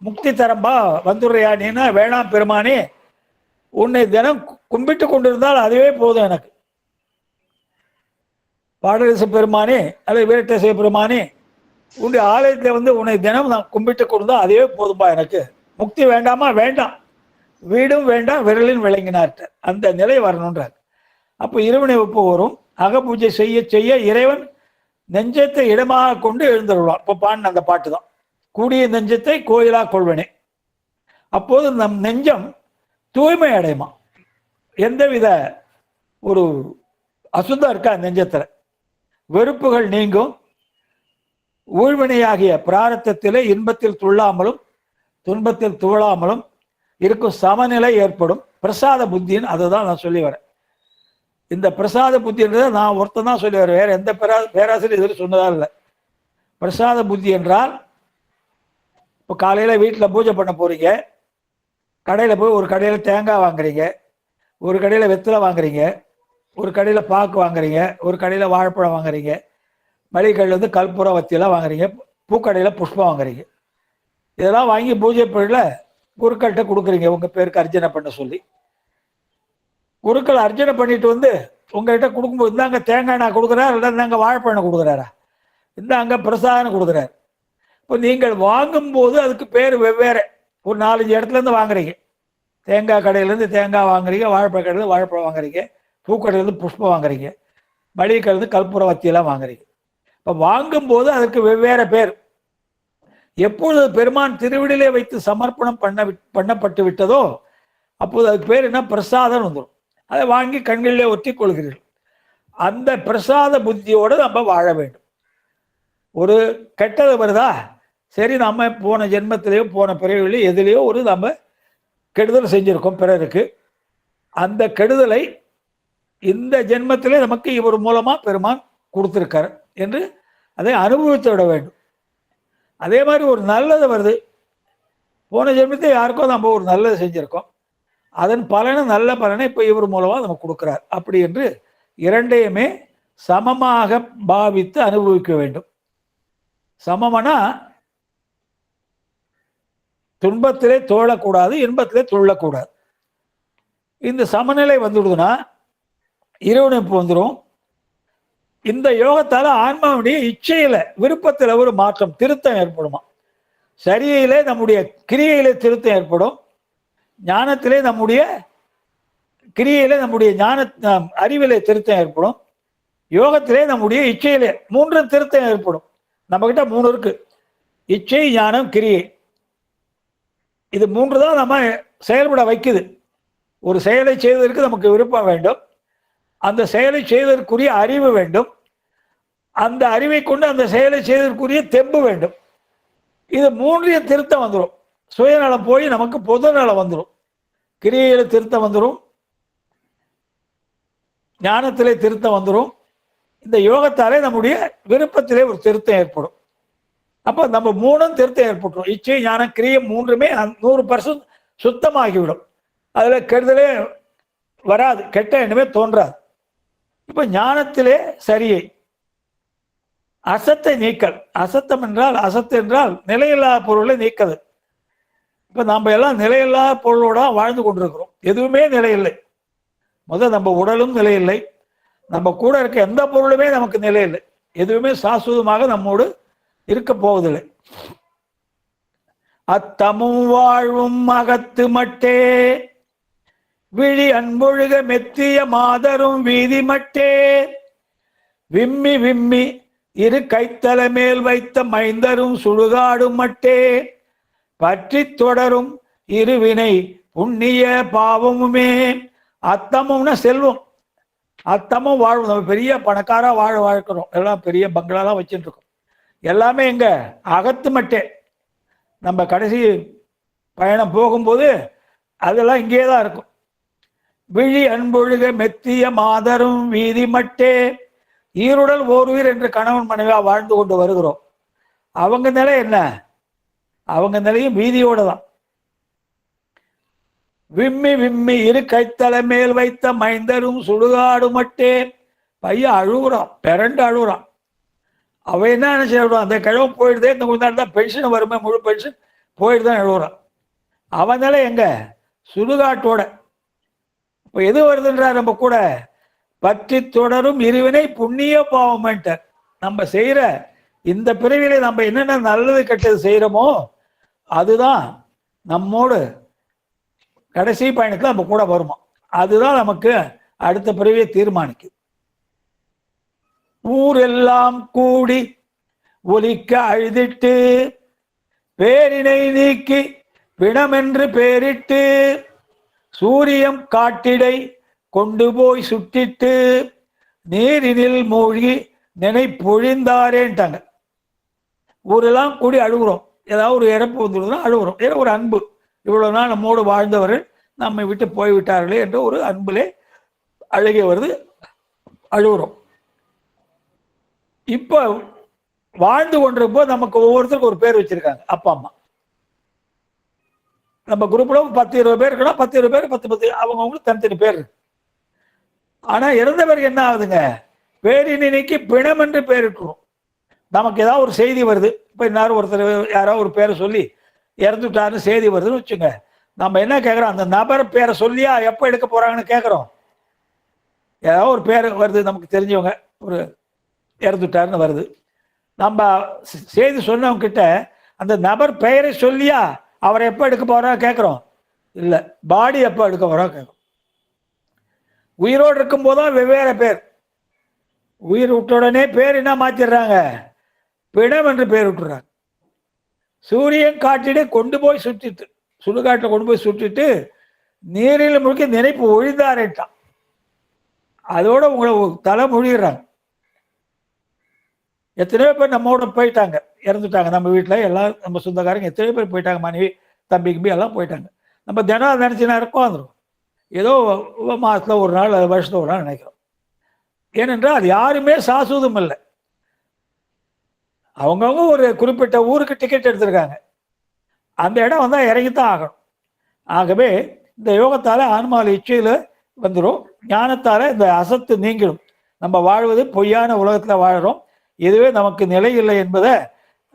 முக்தி தரம்பா வந்துடுறியா நீனா? வேணாம் பெருமானே, உன்னை தினம் கும்பிட்டு கொண்டிருந்தால் அதுவே போதும் எனக்கு. பாடரச பெருமானே அல்லது வீரட்டேச பெருமானே, உன்னுடைய ஆலயத்தில் உன்னை தினம் நான் கும்பிட்டு கொண்டிருந்தா அதுவே போதும்பா எனக்கு. முக்தி வேண்டாமா? வேண்டாம். வீடும் வேண்டாம் விரலின் விளங்கினார்ட்ட அந்த நிலை வரணுன்றார். அப்போ இறைவனை ஒப்பு வரும். அகபூஜை செய்ய செய்ய இறைவன் நெஞ்சத்தை இடமாக கொண்டு எழுந்துள்ளான். இப்போ பாடின அந்த பாட்டு தான், கூடிய நெஞ்சத்தை கோயிலா கொள்வனே. அப்போது நம் நெஞ்சம் தூய்மை அடையுமா. எந்தவித ஒரு அசுத்தம் இருக்கா நெஞ்சத்துல. வெறுப்புகள் நீங்கும். ஊழ்வினையாகிய பிராரத்தத்திலே இன்பத்தில் துள்ளாமலும் துன்பத்தில் துவளாமலும் இருக்கும் சமநிலை ஏற்படும். பிரசாத புத்தின்னு அதுதான் நான் சொல்லி வரேன். இந்த பிரசாத புத்தின்றதை நான் ஒருத்தன் தான் சொல்லி வரேன், வேற எந்த பேராசிரியர் இதில் சொன்னதா இல்லை. பிரசாத புத்தி என்றால், இப்போ காலையில் வீட்டில் பூஜை பண்ண போறீங்க, கடையில் போய் ஒரு கடையில் தேங்காய் வாங்குறீங்க, ஒரு கடையில் வெத்தலை வாங்குறீங்க, ஒரு கடையில் பாக்கு வாங்குறீங்க, ஒரு கடையில் வாழைப்பழம் வாங்குறீங்க, மளிகை கடையில் கற்பூரம் வத்தியெல்லாம் வாங்குறீங்க, பூக்கடையில் புஷ்பம் வாங்குறீங்க. இதெல்லாம் வாங்கி பூஜை பொருளை குருக்கள்கிட்ட கொடுக்குறீங்க உங்கள் பேருக்கு அர்ச்சனை பண்ண சொல்லி. குருக்கள் அர்ச்சனை பண்ணிட்டு உங்கள்கிட்ட கொடுக்கும்போது இந்தாங்க தேங்காய் நான் கொடுக்குறாரு, இல்லை இந்தாங்க வாழைப்பழம் கொடுக்குறாரா, இந்தாங்க பிரசாதம் கொடுக்குறாரு. இப்போ நீங்கள் வாங்கும்போது அதுக்கு பேர் வெவ்வேறு. ஒரு 4-5 இடத்துலேருந்து வாங்குறீங்க. தேங்காய் கடையிலேருந்து தேங்காய் வாங்குறீங்க, வாழைப்பழ கடையிலேருந்து வாழைப்பழம் வாங்குறீங்க, பூக்கடையிலேருந்து புஷ்பம் வாங்குறீங்க, மளிகை கடையிலேருந்து கற்பூர வத்தியெல்லாம் வாங்குறீங்க. இப்போ வாங்கும்போது அதுக்கு வெவ்வேறு பேர். எப்பொழுது பெருமான் திருவிடிலே வைத்து சமர்ப்பணம் பண்ணப்பட்டு விட்டதோ அப்போது அதுக்கு பேர் என்ன? பிரசாதம் வந்துடும். அதை வாங்கி கண்களிலே ஒத்தி கொள்கிறீர்கள். அந்த பிரசாத புத்தியோடு நம்ம வாழ வேண்டும். ஒரு கெட்டது வருதா, சரி நம்ம போன ஜென்மத்திலேயோ போன பிறவிலையோ எதுலேயோ ஒரு நம்ம கெடுதல் செஞ்சிருக்கோம் பிறருக்கு. அந்த கெடுதலை இந்த ஜென்மத்திலே நமக்கு இவர் மூலமா பெருமான் கொடுத்திருக்கார் என்று அதை அனுபவித்து விட வேண்டும். அதே மாதிரி ஒரு நல்லது வருது, போன ஜென்மத்தை யாருக்கோ நம்ம ஒரு நல்லது செஞ்சிருக்கோம், அதன் பலனை நல்ல பலனை இப்போ இவர் மூலமா நம்ம கொடுக்கிறார். அப்படி என்று இரண்டையுமே சமமாக பாவித்து அனுபவிக்க வேண்டும். சமம்னா துன்பத்திலே தோழக்கூடாது, இன்பத்திலே துள்ளக்கூடாது. இந்த சமநிலை வந்துடுதுன்னா இறைவனுக்கு வந்துடும். இந்த யோகத்தால ஆன்மாவுடைய இச்சையில விருப்பத்தில் ஒரு மாற்றம் திருத்தம் ஏற்படுமா. சரியிலே நம்முடைய கிரியையிலே திருத்தம் ஏற்படும். ஞானத்திலே நம்முடைய கிரியையிலே நம்முடைய அறிவிலே திருத்தம் ஏற்படும். யோகத்திலே நம்முடைய இச்சையிலே 3 திருத்தம் ஏற்படும். நம்ம கிட்ட 3 இருக்கு, இச்சை, ஞானம், கிரியை. இது 3 தான் நம்ம செயல்பட வைக்குது. ஒரு செயலை செய்வதற்கு நமக்கு விருப்பம் வேண்டும், அந்த செயலை செய்வதற்குரிய அறிவு வேண்டும், அந்த அறிவை கொண்டு அந்த செயலை செய்வதற்குரிய தெம்பு வேண்டும். இது 3 திருத்தம் வந்துடும். சுயநலம் போய் நமக்கு பொது நலம் வந்துடும். கிரியையில திருத்தம் வந்துடும், ஞானத்திலே திருத்தம் வந்துடும். இந்த யோகத்தாலே நம்முடைய விருப்பத்திலே ஒரு திருத்தம் ஏற்படும். அப்போ நம்ம மூணும் திருத்தம் ஏற்பட்டுரும். இச்சை ஞானம் கிரியம் மூன்றுமே 100% சுத்தமாகிவிடும். அதில் கெடுதலே வராது, கெட்ட எண்ணமே தோன்றாது. இப்போ ஞானத்திலே சரியை அசத்தை நீக்கல். அசத்தம் என்றால், அசத்து என்றால் நிலையில்லாத பொருளை நீக்கது. இப்போ நம்ம எல்லாம் நிலையில்லாத பொருளோட வாழ்ந்து கொண்டிருக்கிறோம். எதுவுமே நிலையில்லை. முதல் நம்ம உடலும் நிலையில்லை, நம்ம கூட இருக்க எந்த பொருளுமே நமக்கு நிலையில்லை. எதுவுமே சாஸ்வதமாக நம்மோடு இருக்க போவதில்லை. அத்தமும் வாழ்வும் அகத்து மட்டே விழி அன்பொழுக மெத்திய மாதரும் வீதி மட்டே விம்மி விம்மி இரு கைத்தல மேல் வைத்த மைந்தரும் சுடுகாடும் மட்டே பற்றி தொடரும் இருவினை புண்ணிய பாவமுமே. அத்தமும்னா செல்வம், அத்தமும் வாழ்வு. நம்ம பெரிய பணக்காரா வாழ்க்கிறோம், எல்லாம் பெரிய பங்களாலாம் வச்சுட்டு இருக்கோம். எல்லாமே எங்க அகத்து மட்டே. நம்ம கடைசி பயணம் போகும்போது அதெல்லாம் இங்கே தான் இருக்கும். விழி அன்பொழுக மெத்திய மாதரும் வீதி மட்டே. ஈருடல் ஓருயிர் என்று கணவன் மனைவியா வாழ்ந்து கொண்டு வருகிறோம். அவங்க நிலை என்ன? அவங்க நிலையும் வீதியோட தான். விம்மி விம்மி இரு கைத்தலை மேல் வைத்த மைந்தரும் சுடுகாடு மட்டே. பையன் அழுகுறான், பிறண்டு அழுகுறான். அவன் என்ன நினைச்சு அந்த கிழமை போயிடுதே, இந்த கொஞ்ச நாள் தான் பென்ஷன் வருமே, முழு பென்ஷன் போயிட்டு தான் எழுவுறான். அவன் நிலை எங்க? சுடுகாட்டோட. இப்போ எது வருதுன்றார் நம்ம கூட? பற்றி தொடரும் இருவினை புண்ணிய பாவம்ன்ட்டு. நம்ம செய்யற இந்த பிறவிலே நம்ம என்னென்ன நல்லது கெட்டது செய்யறோமோ அதுதான் நம்மோடு கடைசி பயணத்துல நம்ம கூட வருமா. அதுதான் நமக்கு அடுத்த பிறவியை தீர்மானிக்குது. ஊரெல்லாம் கூடி ஒலிக்க அழுதிட்டு பேரினை நீக்கி பிணமென்று பேரிட்டு சூரியம் காட்டிடை கொண்டு போய் சுட்டிட்டு நீரினில் மூழ்கி நினைப்பொழிந்தாரேன்ட்டாங்க. ஊரெல்லாம் கூடி அழுகுறோம். ஏதாவது ஒரு இறப்பு வந்துடுதுன்னா அழுகுறோம். ஏன்னா ஒரு அன்பு, இவ்வளவு நாள் நம்மோடு வாழ்ந்தவர்கள் நம்மை விட்டு போய்விட்டார்களே என்ற ஒரு அன்பிலே அழுகை வருது, அழுகுறோம். இப்போ வாழ்ந்து கொண்டிருப்போ நமக்கு ஒவ்வொருத்தருக்கும் ஒரு பேர் வச்சிருக்காங்க அப்பா அம்மா. நம்ம குரூப்ல 10-20 பேர் இருக்கணும், 10-20 பேர் 10 அவங்கவுங்களுக்கு தனித்தனி பேர் இருக்கு. ஆனா இறந்த பேருக்கு என்ன ஆகுதுங்க? பேரினை நீக்கி பிணம் என்று பேரிட்டுரும். நமக்கு ஏதாவது ஒரு செய்தி வருது, இப்போ இன்னாரும் ஒருத்தர் யாராவது ஒரு பேரை சொல்லி இறந்துட்டாருன்னு செய்தி வருதுன்னு வச்சுங்க, நம்ம என்ன கேட்குறோம்? அந்த நபர் பேரை சொல்லியா எப்போ எடுக்க போறாங்கன்னு கேட்குறோம். ஏதாவது ஒரு பேர் வருது, நமக்கு தெரிஞ்சவங்க ஒரு இறந்துட்டாருன்னு வருது. நம்ம செய்தி சொன்னவங்க கிட்ட அந்த நபர் பெயரை சொல்லியா அவரை எப்போ எடுக்க போறா கேட்குறோம்? இல்லை, பாடி எப்போ எடுக்க போறா கேட்குறோம். உயிரோடு இருக்கும் போதுதான் வெவ்வேறு பேர். உயிர் விட்ட உடனே பேர் என்ன மாத்திடுறாங்க? பிணம் என்று பேர் விட்டுறாங்க. சூரியன் காட்டிட கொண்டு போய் சுட்டிட்டு, சுடுகாட்டில் கொண்டு போய் சுட்டிட்டு நீரில் முழுக்க நினைப்பு ஒழிந்தாரேட்டான். அதோட உங்களை தலை மொழிகிறாங்க. எத்தனையோ பேர் நம்மோட போயிட்டாங்க, இறந்துட்டாங்க. நம்ம வீட்டில் எல்லாம் நம்ம சொந்தக்காரங்க எத்தனையோ பேர் போயிட்டாங்க. மனைவி தம்பி கிம்பி எல்லாம் போயிட்டாங்க. நம்ம தினம் நினச்சி நேரம் வந்துடும். ஏதோ மாதத்தில் ஒரு நாள், வருஷத்தில் ஒரு நாள் நினைக்கிறோம். ஏனென்றால் அது யாருமே சாஸ்வதம் இல்லை. அவங்கவுங்க ஒரு குறிப்பிட்ட ஊருக்கு டிக்கெட் எடுத்திருக்காங்க. அந்த இடம் வந்தால் இறங்கித்தான் ஆகணும். ஆகவே இந்த யோகத்தால் ஆன்மாவில் இச்சையில் வந்துடும். ஞானத்தால் இந்த அசத்து நீங்கிடும். நம்ம வாழ்வது பொய்யான உலகத்தில் வாழ்கிறோம். இதுவே நமக்கு நிலை இல்லை என்பதை,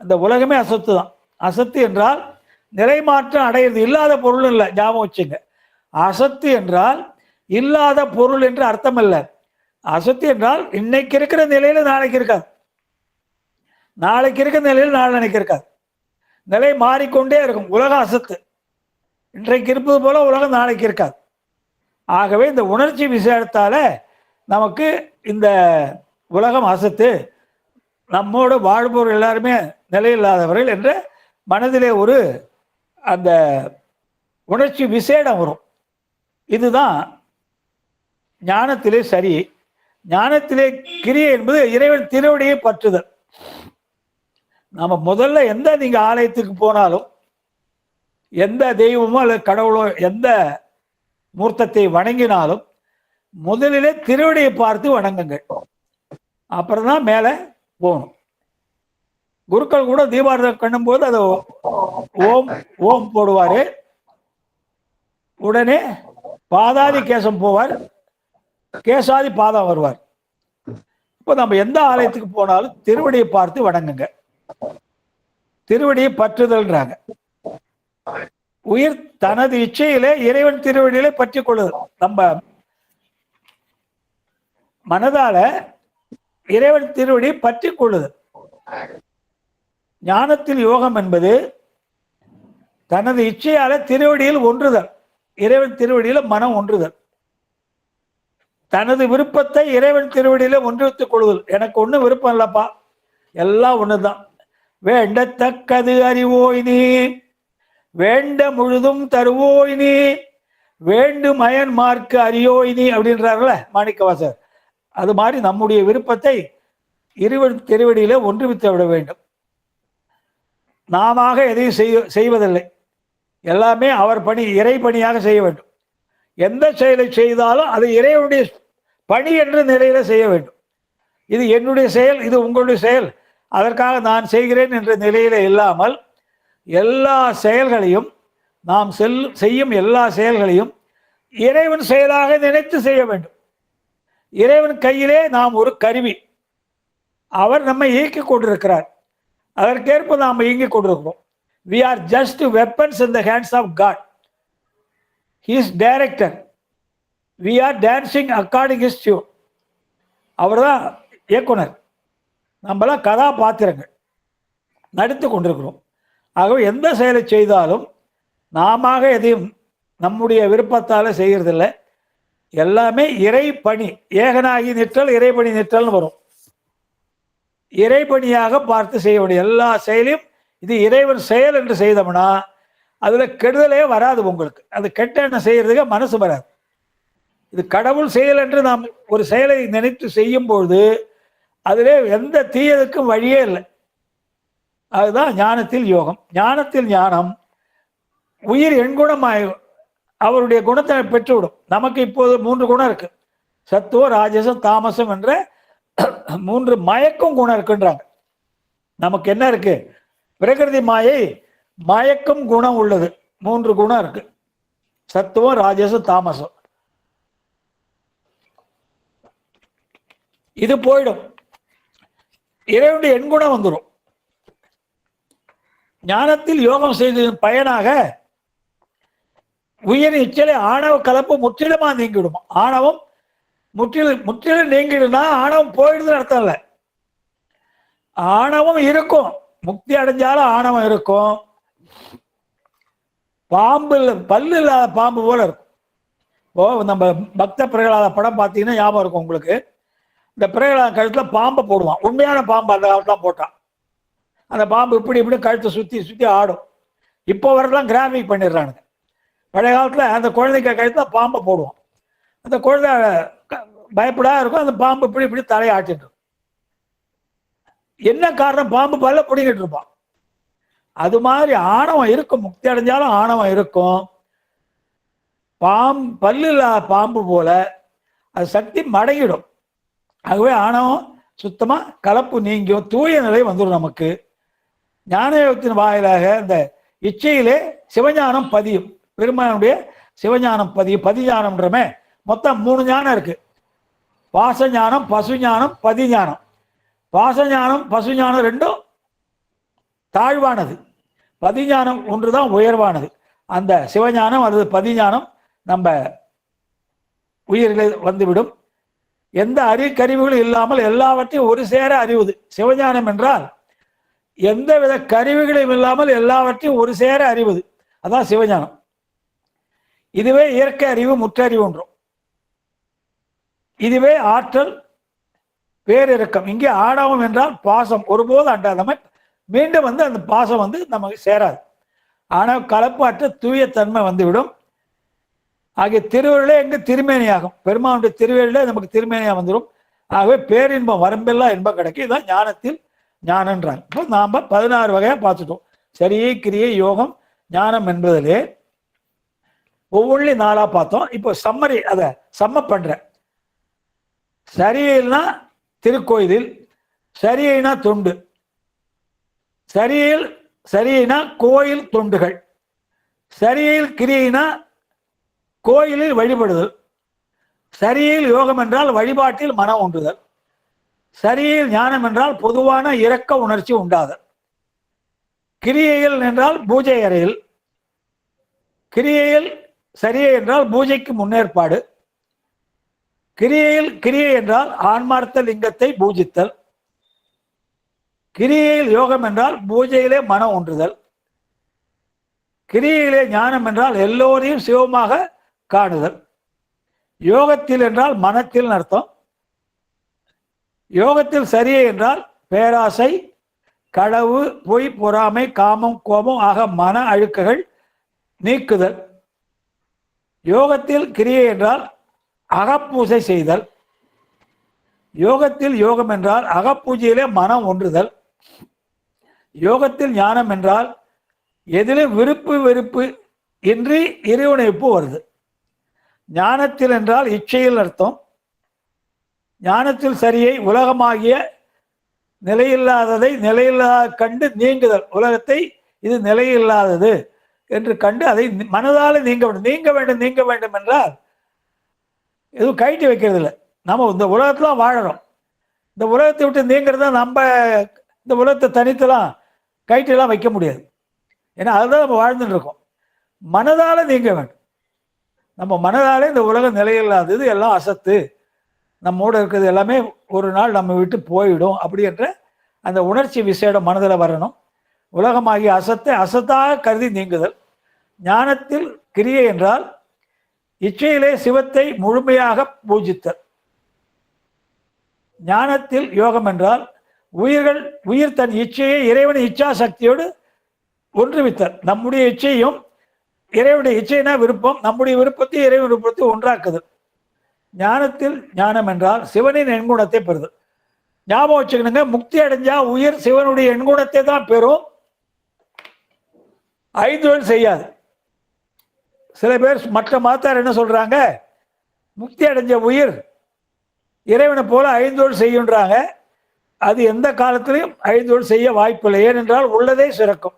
அந்த உலகமே அசத்து தான். அசத்து என்றால் நிலை மாற்றம் அடையிறது. இல்லாத பொருள் இல்லை, ஞாபகம் வச்சுங்க. அசத்து என்றால் இல்லாத பொருள் என்று அர்த்தம் இல்லை. அசத்து என்றால் இன்னைக்கு இருக்கிற நிலையில நாளைக்கு இருக்காது, நாளைக்கு இருக்கிற நிலையில் நாளைக்கு இருக்காது. நிலை மாறிக்கொண்டே இருக்கும். உலகம் அசத்து. இன்றைக்கு இருப்பது போல உலகம் நாளைக்கு இருக்காது. ஆகவே இந்த உணர்ச்சி விசேஷத்தால நமக்கு இந்த உலகம் அசத்து, நம்மோடு வாழ்பவர்கள் எல்லாருமே நிலையில்லாதவர்கள் என்ற மனதிலே ஒரு அந்த உணர்ச்சி விசேடம் வரும். இதுதான் ஞானத்திலே சரி. ஞானத்திலே கிரியை என்பது இறைவன் திருவடியை பற்றுதல். நம்ம முதல்ல எந்த நீங்க ஆலயத்துக்கு போனாலும், எந்த தெய்வமோ அல்லது கடவுளோ எந்த மூர்த்தத்தை வணங்கினாலும் முதலிலே திருவடியை பார்த்து வணங்குங்கள், அப்புறம் தான் மேலே போகணும். குருக்கள் கூட தீபாரதம் கண்ணும் போது அதை ஓம் ஓம் போடுவாரு, உடனே பாதாதி கேசம் போவார், கேசாதி பாதம் வருவார். இப்போ நம்ம எந்த ஆலயத்துக்கு போனாலும் திருவடியை பார்த்து வணங்குங்க. திருவடியை பற்றுதல்ன்றாங்க. உயிர் தனது இச்சையிலே இறைவன் திருவடியிலே பற்றி கொள்ளுது. நம்ம மனதால இறைவன் திருவடி பற்றி கொள்ளுது. ஞானத்தில் யோகம் என்பது தனது இச்சையால திருவடியில் ஒன்றுதல், இறைவன் திருவடியில மனம் ஒன்றுதல், தனது விருப்பத்தை இறைவன் திருவடியில ஒன்றுவித்துக் கொள்ளுதல். எனக்கு ஒண்ணு விருப்பம் இல்லப்பா, எல்லாம் ஒண்ணுதான். வேண்டத்தக்கது அறிவோய் நீ, வேண்ட முழுதும் தருவோய் நீ, வேண்டு மயன் மார்க்கு அறியோய் நீ அப்படின்றார்ல மாணிக்கவாசர். அது மாதிரி நம்முடைய விருப்பத்தை இறைவன் திருவடியில ஒன்றுவித்து விட வேண்டும். நாம எதையும் செய்வதில்லை, எல்லாமே அவர் பணி, இறை பணியாக செய்ய வேண்டும். எந்த செயலை செய்தாலும் அது இறைவனுடைய பணி என்ற நிலையில செய்ய வேண்டும். இது என்னுடைய செயல், இது உங்களுடைய செயல், அதற்காக நான் செய்கிறேன் என்ற நிலையில இல்லாமல் எல்லா செயல்களையும், நாம் செய்யும் எல்லா செயல்களையும் இறைவன் செயலாக நினைத்து செய்ய வேண்டும். இறைவன் கையிலே நாம் ஒரு கருவி, அவர் நம்மை இயக்கிக் கொண்டிருக்கிறார், அதற்கேற்ப நாம் இயங்கிக் கொண்டிருக்கிறோம். We are just weapons in the hands of God. He is director. We are dancing according his tune. அவர் தான் இயக்குனர், நம்மளாம் கதாபாத்திரங்கள் நடித்து கொண்டிருக்கிறோம். ஆகவே எந்த செயலை செய்தாலும் நாம எதையும் நம்முடைய விருப்பத்தால் செய்கிறதில்லை, எல்லாமே இறை பணி. ஏகனாகி நிற்றல் இறைபணி நிற்றல்னு வரும். இறைபணியாக பார்த்து செய்ய வேண்டிய எல்லா செயலையும் இது இறைவன் செயல் என்று செய்தோம்னா அதுல கெடுதலே வராது. உங்களுக்கு அது கெட்ட எண்ணம் செய்யறதுக்கு மனசு வராது. இது கடவுள் செயல் என்று நாம் ஒரு செயலை நினைத்து செய்யும் பொழுது அதிலே எந்த தீயதுக்கும் வழியே இல்லை. அதுதான் ஞானத்தில் யோகம். ஞானத்தில் ஞானம் உயிர் எண்குணமாய் அவருடைய குணத்தை பெற்றுவிடும். நமக்கு இப்போது 3 குணம் இருக்கு, சத்துவம், ராஜசம், தாமசம் என்ற 3 மயக்கும் குணம் இருக்குன்றாங்க. நமக்கு என்ன இருக்கு? பிரகிருதி மாயை மயக்கும் குணம் உள்ளது. 3 குணம் இருக்கு, சத்துவம், ராஜசம், தாமசம். இது போயிடும், இறைவனுடைய எண்குணம் வந்துடும். ஞானத்தில் யோகம் செய்ததன் பயனாக உயிர் இச்சலை ஆணவ கலப்பு முற்றிலுமா நீங்கிவிடும். ஆணவம் முற்றிலும் நீங்கிடுனா ஆணவம் போயிடுதுன்னு அர்த்தம் இல்லை. ஆணவம் இருக்கும், முக்தி அடைஞ்சாலும் ஆணவம் இருக்கும். பாம்பு பல்லு இல்லாத பாம்பு போல இருக்கும். இப்போ நம்ம பக்த பிரகலாத படம் பார்த்தீங்கன்னா ஞாபகம் இருக்கும் உங்களுக்கு. இந்த பிரகலாத கழுத்துல பாம்பை போடுவான், உண்மையான பாம்பு அந்த காலத்துல போட்டான். அந்த பாம்பு இப்படி இப்படி கழுத்தை சுற்றி சுற்றி ஆடும். இப்போ வரலாம் கிராஃபிக் பண்ணிடுறானுங்க. பழைய காலத்தில் அந்த குழந்தைக்கு கழுத்துல பாம்பை போடுவான், அந்த குழந்தை பயப்படா இருக்கும், அந்த பாம்பு இப்படி இப்படி தலையை ஆட்டிட்டு. என்ன காரணம்? பாம்பு பல்ல பிடிங்கிட்டு இருப்பான். அது மாதிரி ஆணவம் இருக்கும், முக்தி அடைஞ்சாலும் ஆணவம் இருக்கும். பல்லு இல்லாத பாம்பு போல அது சக்தி மடங்கிடும். ஆகவே ஆணவம் சுத்தமா கலப்பு நீங்கும், தூய நிலை வந்துடும் நமக்கு. ஞானயோகத்தின் வாயிலாக இந்த இச்சையிலே சிவஞானம் பதியும். பெருமானுடைய சிவஞானம் பதியும். பதிஞானம்ன்றமே மொத்தம் 3 ஞானம் இருக்கு: பாசஞானம், பசுஞானம், பதிஞானம். பாசஞானம் பசுஞானம் ரெண்டும் தாழ்வானது, பதிஞானம் ஒன்றுதான் உயர்வானது. அந்த சிவஞானம் அல்லது பதிஞானம் நம்ம உயிரிலே வந்துவிடும். எந்த கருவிகளும் இல்லாமல் எல்லாவற்றையும் ஒரு சேர அறிவுது சிவஞானம் என்றால். எந்த வித கருவிகளும் இல்லாமல் எல்லாவற்றையும் ஒரு சேர அறிவுது, அதான் சிவஞானம். இதுவே இயற்கை அறிவு, முற்றறிவு ஒன்றும். இதுவே ஆற்றல், பேரிறக்கம். இங்கே ஆணவம் என்றால் பாசம், ஒருபோது அண்டாதமை மீண்டும் அந்த பாசம் நமக்கு சேராது. ஆனால் கலப்பாற்ற தூய தன்மை வந்துவிடும். ஆகிய திருவருளே எங்கு திருமேனியாகும். பெருமானுடைய திருவருளே நமக்கு திருமேனியாக வந்துடும். ஆகவே பேரின்பம் வரம்பெல்லாம் இன்பம் கிடைக்கும். இதுதான் ஞானத்தில் ஞானன்றாங்க. இப்போ நாம் 16 வகையாக பார்த்துட்டோம். சரியை, கிரியை, யோகம், ஞானம் என்பதிலே ஒவ்வொன்றிலையும் 4ஆக பார்த்தோம். இப்போ சம்மரி, அதை சம்ம பண்றேன். சரியைனா திருக்கோயிலில், சரியைனா தொண்டு, சரியைனா கோயில் தொண்டுகள், சரியையில் கிரியைனா கோயிலில் வழிபடுதல், சரியையில் யோகம் என்றால் வழிபாட்டில் மனம் ஒன்றுதல், சரியையில் ஞானம் என்றால் பொதுவான இரக்க உணர்ச்சி உண்டாதல், கிரியையில் என்றால் பூஜை அறையில், கிரியையில் சரியை என்றால் பூஜைக்கு முன்னேற்பாடு, கிரியை என்றால் ஆன்மார்த்த லிங்கத்தை பூஜித்தல், கிரியையில் யோகம் என்றால் பூஜையிலே மனம் ஒன்றுதல், கிரியையிலே ஞானம் என்றால் எல்லோரையும் சிவமாக காணுதல், யோகத்தில் என்றால் மனத்தில் அர்த்தம், யோகத்தில் சரியை என்றால் பேராசை, களவு, பொய், பொறாமை, காமம், கோபம் ஆக மன அழுக்குகள் நீக்குதல், யோகத்தில் கிரியை என்றால் அகப்பூஜை செய்தல், யோகத்தில் யோகம் என்றால் அகப்பூஜையிலே மனம் ஒன்றுதல், யோகத்தில் ஞானம் என்றால் எதிலும் விருப்பு வெறுப்பு இன்றி இறைவனைப்பு வருது, ஞானத்தில் என்றால் இச்சையில் அர்த்தம், ஞானத்தில் சரியை உலகமாகிய நிலையில்லாததை நிலையில்லாத கண்டு நீங்குதல், உலகத்தை இது நிலையில்லாதது என்று கண்டு அதை மனதால் நீங்க வேண்டும். நீங்க வேண்டும் என்றால் எதுவும் கைட்டி வைக்கிறது இல்லை. நம்ம இந்த உலகத்துல வாழறோம், இந்த உலகத்தை விட்டு நீங்கிறத நம்ம இந்த உலகத்தை தனித்தெல்லாம் கைட்டெல்லாம் வைக்க முடியாது. ஏன்னா அதுதான் நம்ம வாழ்ந்துட்டு இருக்கோம். மனதால நீங்க வேண்டும். நம்ம மனதாலே இந்த உலகம் நிலையில்லாதது, எல்லாம் அசத்து, நம்மோட இருக்கிறது எல்லாமே ஒரு நாள் நம்ம விட்டு போயிடும் அப்படின்ற அந்த உணர்ச்சி விசேடம் மனதில் வரணும். உலகமாகிய அசத்தை அசத்தாக கருதி நீங்குதல், ஞானத்தில் கிரியை என்றால் இச்சையிலே சிவத்தை முழுமையாக பூஜித்தல், ஞானத்தில் யோகம் என்றால் உயிர் தன் இச்சையை இறைவனின் இச்சா சக்தியோடு ஒன்றுவித்தல், நம்முடைய இச்சையும் இறைவனுடைய இச்சைனா விருப்பம், நம்முடைய விருப்பத்தை இறைவன் விருப்பத்தை ஒன்றாக்குதல், ஞானத்தில் ஞானம் என்றால் சிவனின் எண்குணத்தை பெறுதல். ஞாபகம் வச்சுக்கணுங்க, முக்தி அடைஞ்சா உயிர் சிவனுடைய எண்குணத்தை தான் பெறும், ஐந்தொழில் செய்யாது. சில பேர் மற்ற மதத்தார் என்ன சொல்றாங்க, முக்தி அடைஞ்ச உயிர் இறைவனை போல ஐந்தொழில் செய்யுன்றாங்க. அது எந்த காலத்திலையும் ஐந்தொழில் செய்ய வாய்ப்பில்லை. ஏனென்றால் உள்ளதே சிறக்கும்.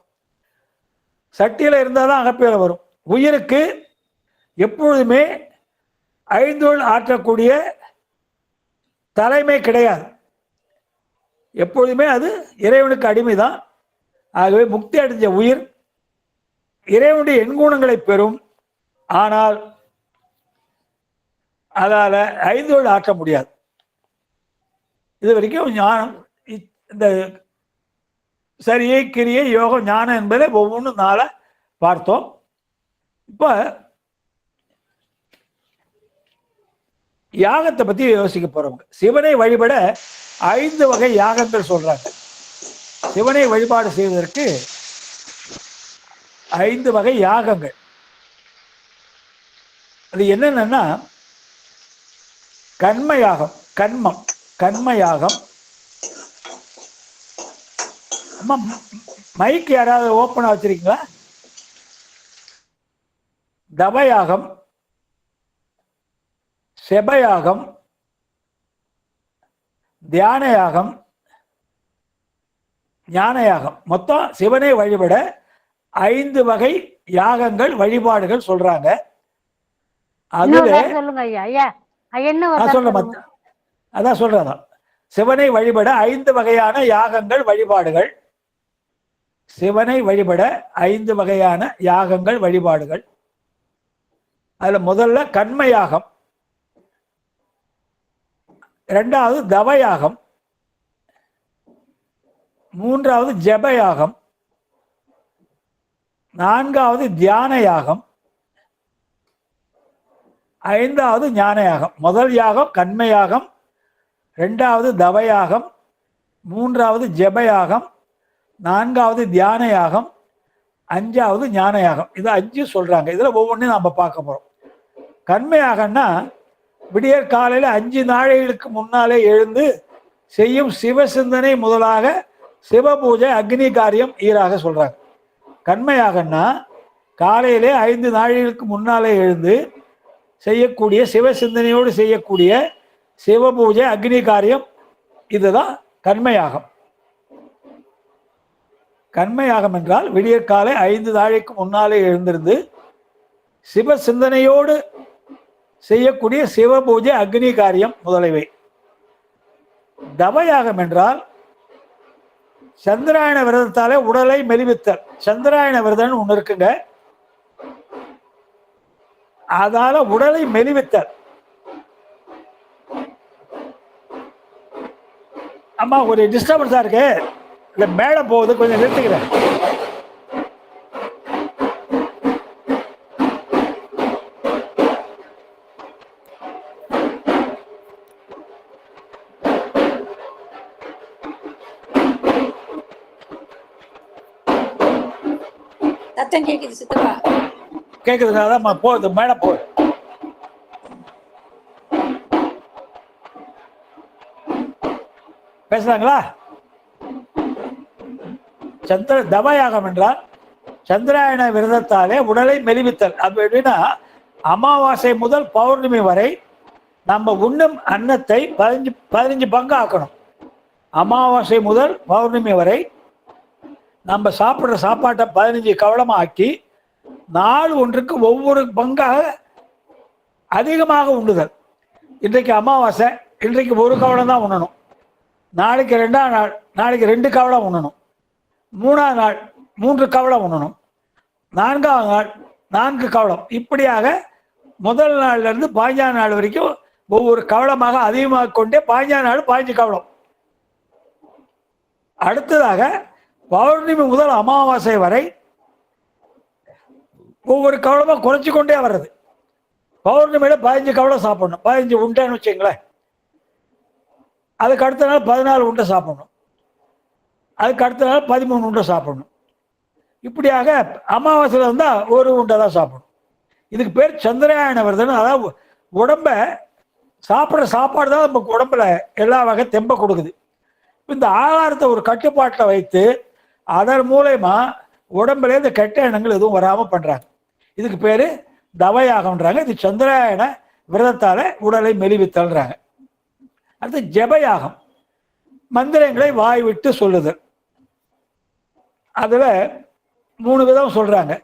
சட்டியில் இருந்தால் தான் அகப்பேல வரும். உயிருக்கு எப்பொழுதுமே ஐந்தொழில் ஆற்றக்கூடிய தலைமை கிடையாது. எப்பொழுதுமே அது இறைவனுக்கு அடிமைதான். ஆகவே முக்தி அடைஞ்ச உயிர் இறைவனுடைய எண்குணங்களை பெறும். ஆனால் அதால ஐந்தொழில் ஆற்ற முடியாது. இது வரைக்கும் ஞானம், இந்த சரியை கிரியை யோகம் ஞானம் என்பதை ஒவ்வொன்றும் நாள பார்த்தோம். இப்ப யாகத்தை பத்தி யோசிக்க போறவங்க, சிவனை வழிபட 5 வகை யாகங்கள் சொல்றாங்க. சிவனை வழிபாடு செய்வதற்கு 5 வகை யாகங்கள். அது என்னன்னா கண்மயாகம், கண்மயாகம். அம்மா மைக் யாராவது ஓப்பனா வச்சிருக்கீங்களா? தவயாகம், செபயாகம், தியானயாகம், ஞானயாகம். மொத்தம் சிவனை வழிபட 5 வகை யாகங்கள் வழிபாடுகள் சொல்றாங்க. அதுல அதான் சொல்றேன், சிவனை வழிபட 5 வகையான யாகங்கள் வழிபாடுகள். சிவனை வழிபட 5 வகையான யாகங்கள் வழிபாடுகள். அதுல முதல்ல கண்மயாகம், 2வது தவயாகம், 3வது ஜபயாகம், 4வது தியான யாகம், 5வது ஞான யாகம். முதல் யாகம் கண்மயாகம், 2வது தவயாகம், 3வது ஜபயாகம், 4வது தியான யாகம், 5வது ஞான யாகம். இது 5 சொல்றாங்க. இதுல ஒவ்வொன்றையும் நம்ம பார்க்க போறோம். கண்மயாகம்னா விடியற் காலையில 5 நாளைகளுக்கு முன்னாலே எழுந்து செய்யும் சிவ சிந்தனை முதலாக சிவ பூஜை அக்னி காரியம் ஈராக சொல்றாங்க. கண்மயாகம்னா காலையிலே 5 நாளைகளுக்கு முன்னாலே எழுந்து செய்யக்கூடிய சிவ சிந்தனையோடு செய்யக்கூடிய சிவபூஜை, அக்னி காரியம், இதுதான் கர்மயாகம். கர்மயாகம் என்றால் விடியற்காலை 5 நாளைக்கு முன்னாலே எழுந்திருந்து சிவ சிந்தனையோடு செய்யக்கூடிய சிவபூஜை, அக்னி காரியம் முதலியவை. தவயாகம் என்றால் சந்திராயண விரதத்தாலே உடலை மெலிவித்தல். சந்திராயண விரதம் ஒன்று இருக்குங்க, அதால உடலை மெலிவித்தல். அம்மா ஒரு டிஸ்டர்பன்ஸா இருக்கு, இந்த மேலே போகுது, கொஞ்சம் நிறுத்திக்கிறேன். சத்தம் கேக்குது சித்தப்பா. கேக்குதுங்க, அதான் போகுது, மேலே போகுது. பேசுறாங்களா? தவயாகம் என்றால் சந்திராயண விரதத்தாலே உடலை மெலிவித்தல். அது எப்படின்னா, அமாவாசை முதல் பௌர்ணமி வரை நம்ம உண்ணும் அன்னத்தை 15 பங்கு ஆக்கணும். அமாவாசை முதல் பௌர்ணமி வரை நம்ம சாப்பிட்ற சாப்பாட்டை 15 கவளமாக ஆக்கி நாள் ஒன்றுக்கு ஒவ்வொரு பங்காக அதிகமாக உண்ணுதல். இன்றைக்கு அமாவாசை, இன்றைக்கு 1 கவளம் தான் உண்ணணும். நாளைக்கு 2ஆம் நாள், நாளைக்கு 2 கவளம் உண்ணணும். 3ஆம் நாள் 3 கவளம் உண்ணணும். 4ஆம் நாள் 4 கவளம். இப்படியாக முதல் நாள்லேருந்து 15ஆம் நாள் வரைக்கும் ஒவ்வொரு கவளமாக அதிகமாக கொண்டே 15ஆம் நாள் 15 கவளம். அடுத்ததாக பௌர்ணமி முதல் அமாவாசை வரை ஒவ்வொரு கவளமாக குறைச்சி கொண்டே வர்றது. பௌர்ணமியில் 15 கவளம் சாப்பிடணும். 15 உண்டைன்னு வச்சுங்களேன். அதுக்கு அடுத்த நாள் 14 உண்டை சாப்பிடணும். அதுக்கு அடுத்த நாள் 13 உண்டை சாப்பிடணும். இப்படியாக அமாவாசையில் இருந்தால் 1 உண்டை தான் சாப்பிடணும். இதுக்கு பேர் சந்திராயண விரதம். அதாவது உடம்ப சாப்பிட்ற சாப்பாடு தான் நமக்கு உடம்புல எல்லா வகை தெம்பை கொடுக்குது. இந்த ஆகாரத்தை ஒரு கட்டுப்பாட்டில் வைத்து அதன் மூலயமா உடம்புல இந்த கெட்ட எண்ணங்கள் எதுவும் வராமல் பண்ணுறாங்க. இதுக்கு பேர் தவயாகம்ன்றாங்க. இது சந்திராயண விரதத்தால் உடலை மெலிவித்தல்றாங்க. அடுத்து ஜபயாகம், மந்திரங்களை வாய் விட்டு சொல்லுதல். அதில் 3 விதம் சொல்கிறாங்க.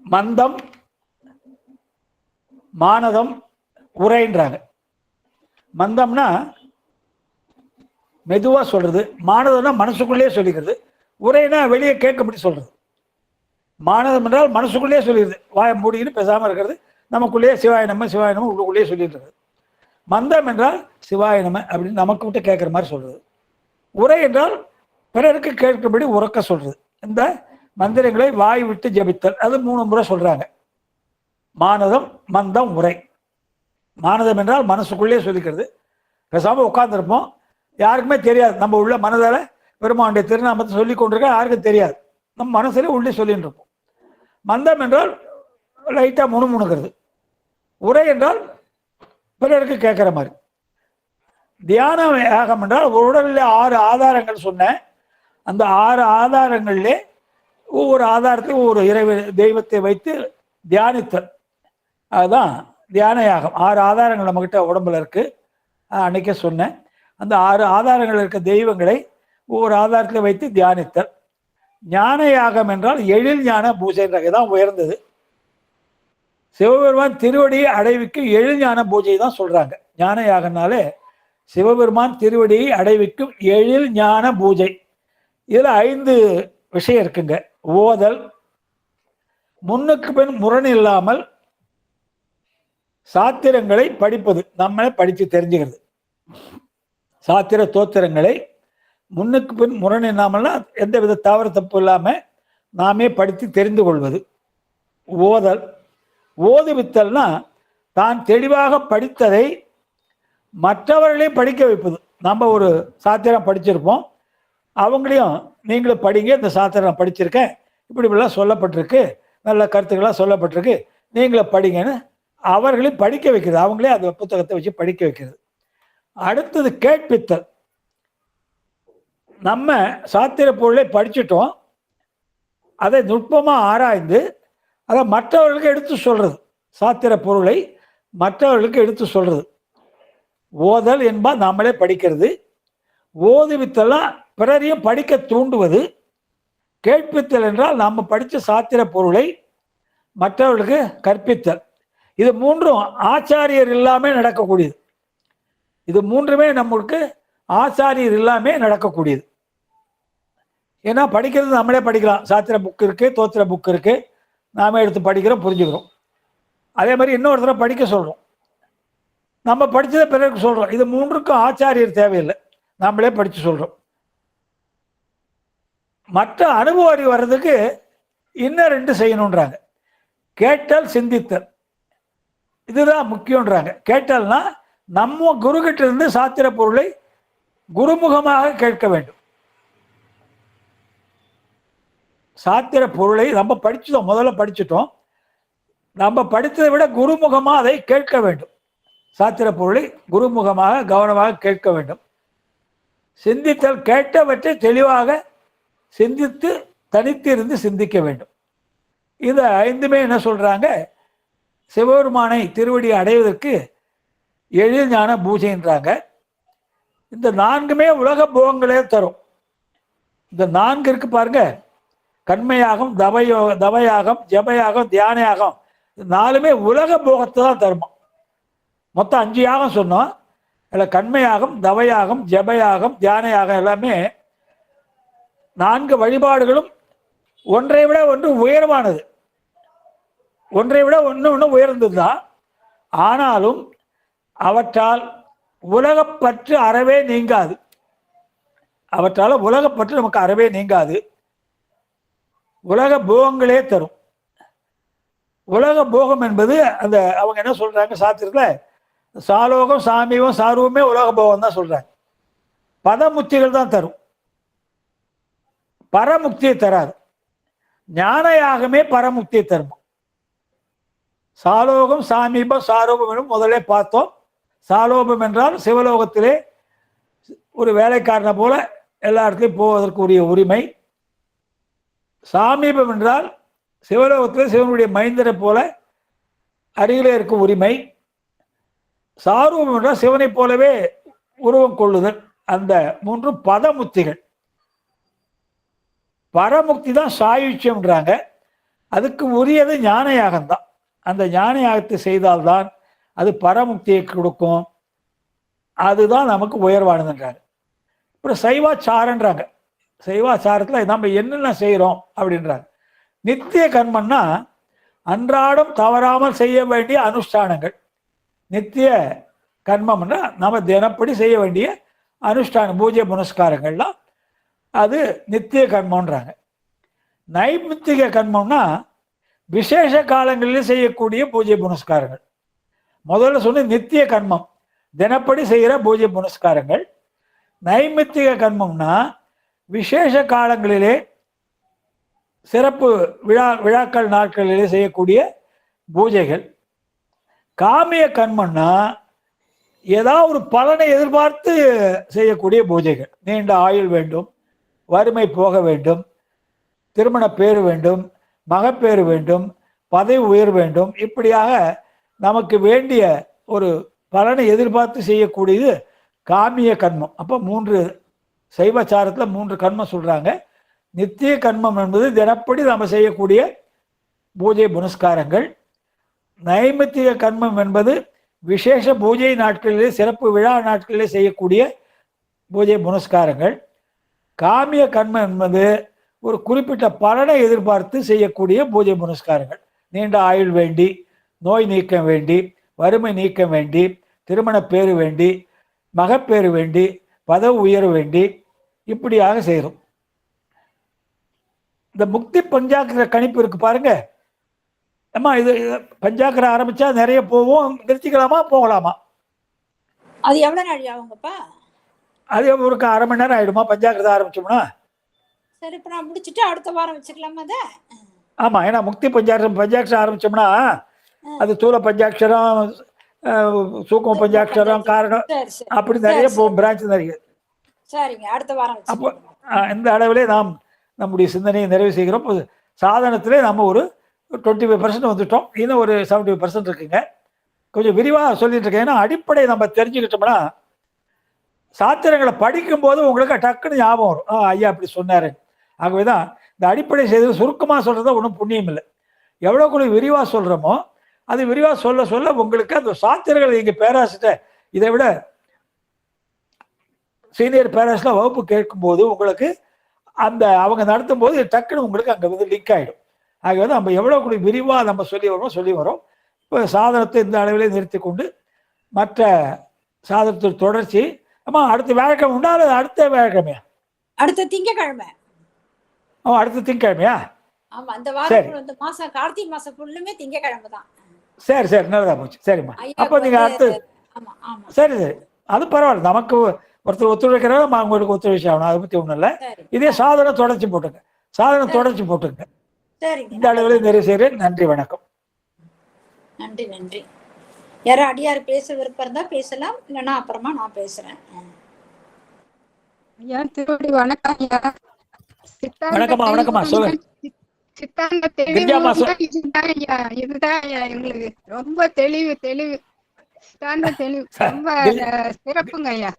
மந்தம், மானதம், உரைன்றாங்க. மந்தம்னா மெதுவாக சொல்கிறது, மானதம்னா மனசுக்குள்ளேயே சொல்லிக்கிறது, உரைனா வெளியே கேட்கும்படி சொல்கிறது. மானதம் என்றால் மனசுக்குள்ளேயே சொல்லிடுது, வாயை மூடின்னு பேசாமல் இருக்கிறது, நமக்குள்ளேயே சிவாய நம்ம சிவாய நம்ம உள்ளுக்குள்ளேயே சொல்லிடுறது. மந்தம் என்றால் சிவாய நம்ம அப்படின்னு நமக்கு விட்டு கேட்குற மாதிரி சொல்கிறது. உரை என்றால் பிறருக்கு கேட்கும்படி உறக்க சொல்கிறது. இந்த மந்திரங்களை வாய் விட்டு ஜபித்தல், அது 3 முறை சொல்கிறாங்க. மானதம், மந்தம், உரை. மானதம் என்றால் மனசுக்குள்ளே சொல்லிக்கிறது, பேசாமல் உட்காந்துருப்போம், யாருக்குமே தெரியாது. நம்ம உள்ள மனதால் பெருமானுடைய திருநாமத்தை சொல்லி கொண்டிருக்க யாருக்கும் தெரியாது, நம்ம மனசுல உள்ளே சொல்லிட்டு இருப்போம். மந்தம் என்றால் லைட்டாக முணுமுணுக்கிறது. உரை என்றால் பிறருக்கு கேட்குற மாதிரி. தியான யாகம் என்றால் உடலில் 6 ஆதாரங்கள் சொன்னேன். அந்த 6 ஆதாரங்களிலே ஒவ்வொரு ஆதாரத்தையும் ஒவ்வொரு தெய்வத்தை வைத்து தியானித்தல், அதுதான் தியான யாகம். 6 ஆதாரங்கள் நம்மக்கிட்ட உடம்புல இருக்கு, அன்னைக்கே சொன்னேன். அந்த 6 ஆதாரங்கள் இருக்க தெய்வங்களை ஒவ்வொரு ஆதாரத்தில் வைத்து தியானித்தல். ஞான யாகம் என்றால் எழில் ஞான பூஜைன்றாங்க, தான் உயர்ந்தது. சிவபெருமான் திருவடியை அடைவிக்கும் எழில் ஞான பூஜை தான் சொல்றாங்க. ஞான யாகம்னாலே சிவபெருமான் திருவடியை அடைவிக்கும் எழில் ஞான பூஜை. இதுல 5 விஷயம் இருக்குங்க. ஓதல், முன்னுக்கு பின் முரண் இல்லாமல் சாத்திரங்களை படிப்பது, நம்மளே படித்து தெரிஞ்சுக்கிறது. சாத்திர தோத்திரங்களை முன்னுக்கு பின் முரண் இல்லாமல்னா எந்த வித தவறு தப்பு இல்லாமல் நாமே படித்து தெரிந்து கொள்வது. ஓதல், ஓதுவித்தல்னா தான் தெளிவாக படித்ததை மற்றவர்களையும் படிக்க வைப்பது. நம்ம ஒரு சாத்திரம் படிச்சிருப்போம், அவங்களையும் நீங்களும் படிங்க, இந்த சாத்திரம் நான் படிச்சிருக்கேன், இப்படிலாம் சொல்லப்பட்டிருக்கு, நல்ல கருத்துக்களாக சொல்லப்பட்டிருக்கு, நீங்களும் படிங்கன்னு அவர்களையும் படிக்க வைக்கிறது, அவங்களே அந்த புத்தகத்தை வச்சு படிக்க வைக்கிறது. அடுத்தது கேட்பித்தல். நம்ம சாத்திர பொருளை படிச்சுட்டோம், அதை நுட்பமாக ஆராய்ந்து அதை மற்றவர்களுக்கு எடுத்து சொல்றது. சாத்திர பொருளை மற்றவர்களுக்கு எடுத்து சொல்றது. ஓதல் என்பா நாமளே படிக்கிறது, ஓதுவித்தெல்லாம் பிறரையும் படிக்க தூண்டுவது, கேட்பித்தல் என்றால் நாம் படித்த சாத்திர பொருளை மற்றவர்களுக்கு கற்பித்தல். இது மூன்றும் ஆச்சாரியர் இல்லாமல் நடக்கக்கூடியது. இது மூன்றுமே நம்மளுக்கு ஆச்சாரியர் இல்லாமல் நடக்கக்கூடியது. ஏன்னா படிக்கிறது நம்மளே படிக்கலாம். சாத்திர புக் இருக்கு, தோத்திர புக் இருக்கு, நாம எடுத்து படிக்கிறோம், புரிஞ்சுக்கிறோம். அதே மாதிரி இன்னொருத்தர படிக்க சொல்றோம், நம்ம படிச்சதை பிறருக்கு சொல்றோம். இது மூன்றுக்கும் ஆச்சாரியர் தேவையில்லை, நம்மளே படிச்சு சொல்றோம். மற்ற அனுபவ அறிவு வர்றதுக்கு இன்னும் 2 செய்யணுன்றாங்க. கேட்டல், சிந்தித்தல். இதுதான் முக்கியன்றாங்க. கேட்டல்னா நம்ம குருகிட்ட இருந்து சாத்திர பொருளை குருமுகமாக கேட்க வேண்டும். சாத்திர பொருளை நம்ம படிச்சுட்டோம், முதல்ல படிச்சுட்டோம், நம்ம படித்ததை விட குருமுகமாக அதை கேட்க வேண்டும். சாத்திர பொருளை குருமுகமாக கவனமாக கேட்க வேண்டும். சிந்தித்தல், கேட்டவற்றை தெளிவாக சிந்தித்து தனித்து இருந்து சிந்திக்க வேண்டும். இந்த 5மே என்ன சொல்றாங்க, சிவபெருமானை திருவடி அடைவதற்கு எழில் ஞான பூஜைன்றாங்க. இந்த 4மே உலக போகங்களே தரும். இந்த 4 இருக்கு பாருங்க, கண்மையாகம், தவயாகம், ஜபயாகம், தியான யாகம், 4மே உலக போகத்தை தான் தருமா. மொத்தம் 5 யாகம் சொன்னோம். அதில் கண்மையாகம், தவயாகம், ஜபயாகம், தியான யாகம் எல்லாமே 4 வழிபாடுகளும் ஒன்றை விட ஒன்று உயர்வானது, ஒன்றை விட ஒன்று உயர்ந்தது தான். ஆனாலும் அவற்றால் உலகப்பற்று அறவே நீங்காது. அவற்றால் உலகப்பற்று நமக்கு அறவே நீங்காது. உலக போகங்களே தரும். உலக போகம் என்பது அந்த அவங்க என்ன சொல்றாங்க சாத்திரத்தில், சாலோகம், சாமியம், சாருவமே உலக போகம் தான் சொல்றாங்க. பதமுக்திகள் தான் தரும், பரமுக்தியை தராது. ஞான யாகமே பரமுக்தியை தரும். சாலோகம், சாமீபம், சாரூபம் எனும் முதலே பார்த்தோம். சாலோபம் என்றால் சிவலோகத்திலே ஒரு வேலைக்காரனை போல எல்லா இடத்துலையும் போவதற்குரிய உரிமை. சாமீபம் என்றால் சிவலோகத்திலே சிவனுடைய மைந்தரை போல அருகிலே இருக்கும் உரிமை. சாரூபம் என்றால் சிவனை போலவே உருவம் கொள்ளுதல். அந்த 3 பதமுக்திகள். பரமுக்தி தான் சாயுச்சியம்ன்றாங்க. அதுக்கு உரியது ஞான யாகம்தான். அந்த ஞான யாகத்தை செய்தால்தான் அது பரமுக்தியை கொடுக்கும். அதுதான் நமக்கு உயர்வானதுன்றாங்க. அப்புறம் சைவாச்சாரன்றாங்க. சைவாச்சாரத்தில் நம்ம என்னென்ன செய்கிறோம் அப்படின்றாங்க. நித்திய கர்மன்னா அன்றாடம் தவறாமல் செய்ய வேண்டிய அனுஷ்டானங்கள். நித்திய கர்மம்னா நம்ம தினப்படி செய்ய வேண்டிய அனுஷ்டானம், பூஜை புனஸ்காரங்கள்லாம் அது நித்திய கர்மன்றாங்க. நைமித்திக கர்மம்னா விசேஷ காலங்களில் செய்யக்கூடிய பூஜை புனஸ்காரங்கள். முதல்ல சொன்ன நித்திய கர்மம் தினப்படி செய்கிற பூஜை புனஸ்காரங்கள். நைமித்திக கர்மம்னா விசேஷ காலங்களிலே சிறப்பு விழாக்கள் நாட்களிலே செய்யக்கூடிய பூஜைகள். காமிய கர்மம்னா ஏதாவது ஒரு பலனை எதிர்பார்த்து செய்யக்கூடிய பூஜைகள். நீண்ட ஆயுள் வேண்டும், வறுமை போக வேண்டும், திருமண பேர் வேண்டும், மகப்பேறு வேண்டும், பதவி உயர் வேண்டும், இப்படியாக நமக்கு வேண்டிய ஒரு பலனை எதிர்பார்த்து செய்யக்கூடியது காமிய கர்மம். அப்போ 3 சைவச்சாரத்தில் 3 கர்மம் சொல்றாங்க. நித்திய கர்மம் என்பது தினப்படி நம்ம செய்யக்கூடிய பூஜை புனஸ்காரங்கள். நைமித்திக கர்மம் என்பது விசேஷ பூஜை நாட்களிலே, சிறப்பு விழா நாட்களிலே செய்யக்கூடிய பூஜை புனஸ்காரங்கள். காமிய கர்மம் என்பது ஒரு குறிப்பிட்ட பலனை எதிர்பார்த்து செய்யக்கூடிய பூஜை புனஸ்காரங்கள். நீண்ட ஆயுள் வேண்டி, நோய் நீக்கம் வேண்டி, வறுமை நீக்கம் வேண்டி, திருமண பேரு வேண்டி, மகப்பேறு வேண்டி, பதவி உயர்வு வேண்டி, இப்படியாக செய்கிறோம். இந்த முக்தி பஞ்சாக்கிர கணிப்பு இருக்கு பாருங்க. அம்மா இது பஞ்சாக்கிர ஆரம்பிச்சா நிறைய போவோம், நிறுத்திக்கலாமா போகலாமா? அது எவ்வளவு நாள் ஆகுங்கப்பா? அது ஒரு 1/2 மணி நேரம் ஆயிடுமா பஞ்சாக்கிரதை ஆரம்பிச்சோம்னா? சரி, இப்ப நான் முடிச்சுட்டு அடுத்த வாரம் வச்சுக்கலாமா அதை? ஆமா, ஏன்னா முக்தி பஞ்சாட்சரம் ஆரம்பிச்சோம்னா அது தூல பஞ்சாட்சரம், சூக்கும பஞ்சாட்சரம், காரணம், அப்படி நிறைய பிரான்ச் நிறைய. சரிங்க, அடுத்த வாரம். அப்போ இந்த அளவிலே நாம் நம்முடைய சிந்தனையை நிறைவு செய்கிறோம். சாதனத்திலே நம்ம ஒரு 25% வந்துட்டோம். இன்னும் ஒரு 75% இருக்குங்க. கொஞ்சம் விரிவாக சொல்லிட்டு இருக்கேன். ஏன்னா அடிப்படை நம்ம தெரிஞ்சுக்கிட்டோம்னா சாத்திரங்களை படிக்கும்போது உங்களுக்கு டக்குன்னு ஞாபகம் வரும். ஐயா அப்படி சொன்னாரு. ஆகவே தான் இந்த அடிப்படை செய்து சுருக்கமாக சொல்றதா ஒன்றும் புண்ணியம் இல்லை. எவ்வளோக்குள்ள விரிவாக சொல்கிறோமோ அது விரிவாக சொல்ல சொல்ல உங்களுக்கு அந்த சாத்திரங்கள் நீங்கள் பேராசிட்ட இதை விட சீனியர் பேராசிட்ட வகுப்பு கேட்கும்போது உங்களுக்கு அந்த அவங்க நடத்தும் போது டக்குன்னு உங்களுக்கு அங்கே வந்து லிங்க் ஆகிடும். ஆகவே நம்ம எவ்வளோக்குள்ள விரிவாக நம்ம சொல்லி வரோம். இப்போ சாதனத்தை இந்த அளவிலே நிறுத்தி கொண்டு மற்ற சாதனத்தின் தொடர்ச்சி. ஆமா, அடுத்த வியாழக்கிழமை உண்டா அல்லது அடுத்த வியாழக்கிழமையா? அடுத்த திங்கக்கிழமை. அடுத்த திங்கக்கிழமையா? ஆமா, இந்த வாரம் இந்த மாசம் கார்த்திகை மாசம் ஃபுல்லுமே திங்கக்கிழமை தான். சரி நல்லதா போச்சு. சரிம்மா, அப்போ நீங்க அடுத்து சரி அது பரவாயில்ல. நமக்கு ஒருத்தர் ஒத்துழைக்கிறதா உங்களுக்கு ஒத்துழைச்சி ஆகணும், அதை பத்தி ஒண்ணும் இல்லை. இதே சாதனம் தொடர்ச்சி போட்டுங்க. இந்த அளவில் நிறைவு செய்கிறேன். நன்றி, வணக்கம். நன்றி. யாரும் அடியார் பேச விருப்பம் இருந்தா பேசலாம், இல்லைன்னா அப்புறமா நான் பேசுறேன். வணக்கம்மா சொல்லுங்க. இதுதான் எங்களுக்கு ரொம்ப தெளிவு ரொம்ப சிறப்புங்க ஐயா.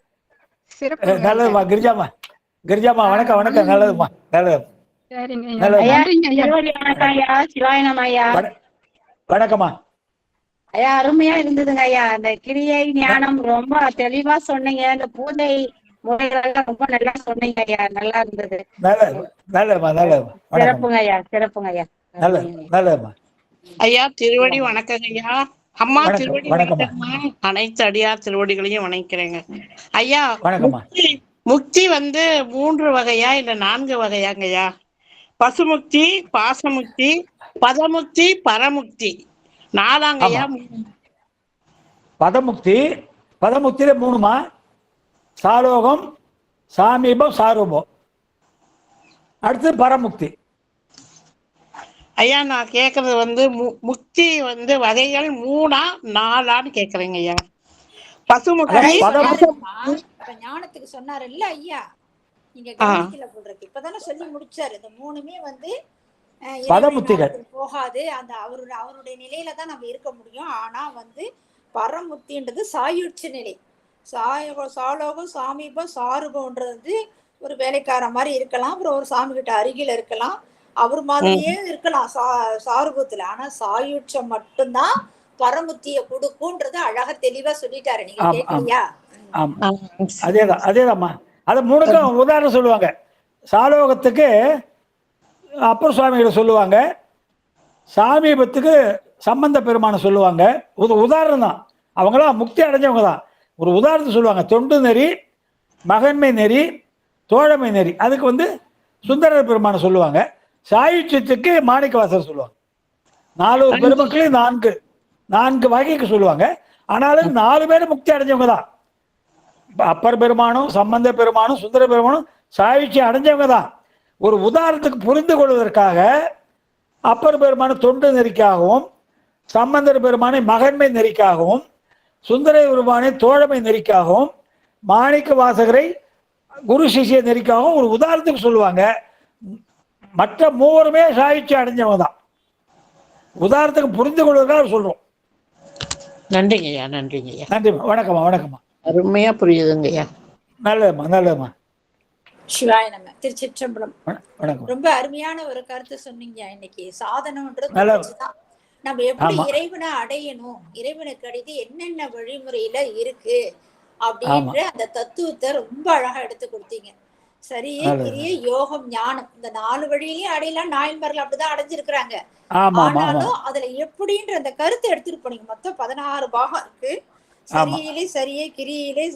நல்லதுமா கிரிஜாமா வணக்கம். நல்லதுமா, நல்லது. வணக்கம்மா ஐயா. அருமையா இருந்ததுங்க ஐயா. அந்த கிரியை ஞானம் ரொம்ப தெளிவா சொன்னீங்க. இந்த பூஜை முறைகள் ரொம்ப நல்லா சொன்னீங்க ஐயா. நல்லா இருந்தது. சிறப்புங்க ஐயா. ஐயா திருவடி வணக்கங்க ஐயா. அம்மா திருவடி வணக்கம்மா. அனைத்து அடியார் திருவடிகளையும் வணங்கிறேங்க ஐயா. முக்தி வந்து 3 வகையா இல்ல 4 வகையாங்க ஐயா? பசுமுக்தி, பாசமுக்தி, பதமுக்தி, பரமுக்தி, 4 ஐயா? பதமுக்தியில 3மா? சாலோகம், சாமீபம், சாரூபம். அடுத்து பரமுக்தி. ஐயா நான் கேக்குறது வந்து முக்தி வந்து வகைகள் 3ஆ 4ஆன்னு கேக்குறேங்க ஐயா. பசுமுக்தி ஞானத்துக்கு சொன்னாரு இல்ல ஐயா, நீங்க கவனிக்கல போடுறதுக்கு இப்பதானே சொல்லி முடிச்சாரு. இந்த 3மே வந்து போகாது. அந்த அவருடைய நிலையில தான் நம்ம இருக்க முடியும். ஆனா வந்து பரமுக்தின்றது சாயுட்ச நிலை. சாலோகம், சாமீபம், சாரூபம்ன்றது ஒரு வேலைக்கார மாதிரி இருக்கலாம், அப்புறம் ஒரு சாமி கிட்ட அருகில இருக்கலாம், அவர் மாதிரியே இருக்கலாம் சாரூபத்துல. ஆனா சாயுட்சம் மட்டும்தான் பரமுத்திய கொடுக்கும்ன்றது அழகா தெளிவா சொல்லிட்டாரு. நீங்க கேட்கலையா? அதேதாம்மா. அது 3க்கும் உதாரணம் சொல்லுவாங்க. சாலோகத்துக்கு அப்பர் சுவாமிகளை சொல்லுவாங்க, சாமீபத்துக்கு சம்பந்த பெருமானை சொல்லுவாங்க. உதாரணம் தான். அவங்களாம் முக்தி அடைஞ்சவங்க தான். ஒரு உதாரணத்தை சொல்லுவாங்க. தொண்டு நெறி, மகன்மை நெறி, தோழமை நெறி. அதுக்கு வந்து சுந்தரர் பெருமானை சொல்லுவாங்க. சாயுட்சத்துக்கு மாணிக்கவாசர் சொல்லுவாங்க. 4 பெருமக்களையும் 4 வகைக்கு சொல்லுவாங்க. ஆனாலும் 4 பேரும் முக்தி அடைஞ்சவங்க தான். அப்பர் பெருமானும் சம்பந்த பெருமானும் சுந்தர பெருமானும் சாயுட்சியம் அடைஞ்சவங்க தான். ஒரு உதாரணத்துக்கு புரிந்து கொள்வதற்காக அப்பர் பெருமான தொண்டு நெறிக்காகவும், சம்பந்தர் பெருமானை மகன்மை நெறிக்காகவும், சுந்தர பெருமானை தோழமை நெறிக்காகவும், மாணிக்க வாசகரை குரு சிஷிய நெறிக்காகவும் ஒரு உதாரணத்துக்கு சொல்லுவாங்க. மற்ற 3மே சாயுட்சியம் அடைஞ்சவங்க தான். உதாரணத்துக்கு புரிந்து கொள்வதற்காக சொல்றோம். நன்றிங்கய்யா. நன்றிம்மா. வணக்கம்மா. அருமையா புரியுதுங்கய்யா. நல்லதும்மா. சிவாய நம்ம. திருச்சிற்றம்பலம். ரொம்ப அருமையான ஒரு கருத்து சொன்னீங்க. இன்னைக்கு சாதனம்ன்றது நம்ம எப்படி இறைவனை அடையணும், இறைவனுக்கு அடைந்து என்னென்ன வழிமுறையில இருக்கு அப்படின்ற அந்த தத்துவத்தை ரொம்ப அழகா எடுத்து கொடுத்தீங்க. சரியே கிரியை யோகம் ஞானம் இந்த 4 வழியிலயும் அடையலாம். நாயன்மார்கள் அப்படிதான் அடைஞ்சிருக்கிறாங்க. ஆனாலும் அதுல எப்படின்ற அந்த கருத்தை எடுத்துட்டு போனீங்க. மொத்தம் 16 பாகம் இருக்கு. சரியிலே சரியே, கிரியிலே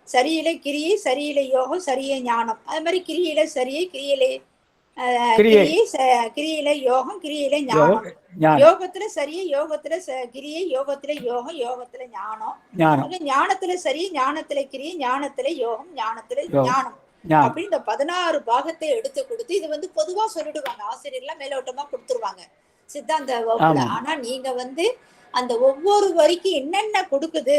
சரியிலே கிரியை, சரியிலே யோகம், சரியே ஞானம். அது மாதிரி கிரியில சரியே, கிரியிலே யோகம், கிரியிலே ஞானம். யோகத்துல சரியே, யோகத்துல கிரியை, யோகத்துல யோகம், யோகத்துல ஞானம். ஞானத்துல சரி, ஞானத்துல கிரியை, ஞானத்துல யோகம், ஞானத்துல ஞானம். அப்படி இந்த 16 பாகத்தை எடுத்து கொடுத்து இது வந்து பொதுவா சொல்லிடுவாங்க. ஆசிரியர்லாம் மேலோட்டமா கொடுத்துருவாங்க சித்தாந்த வகுப்புல. ஆனா நீங்க வந்து அந்த ஒவ்வொரு வரிக்கும் என்னென்ன கொடுக்குது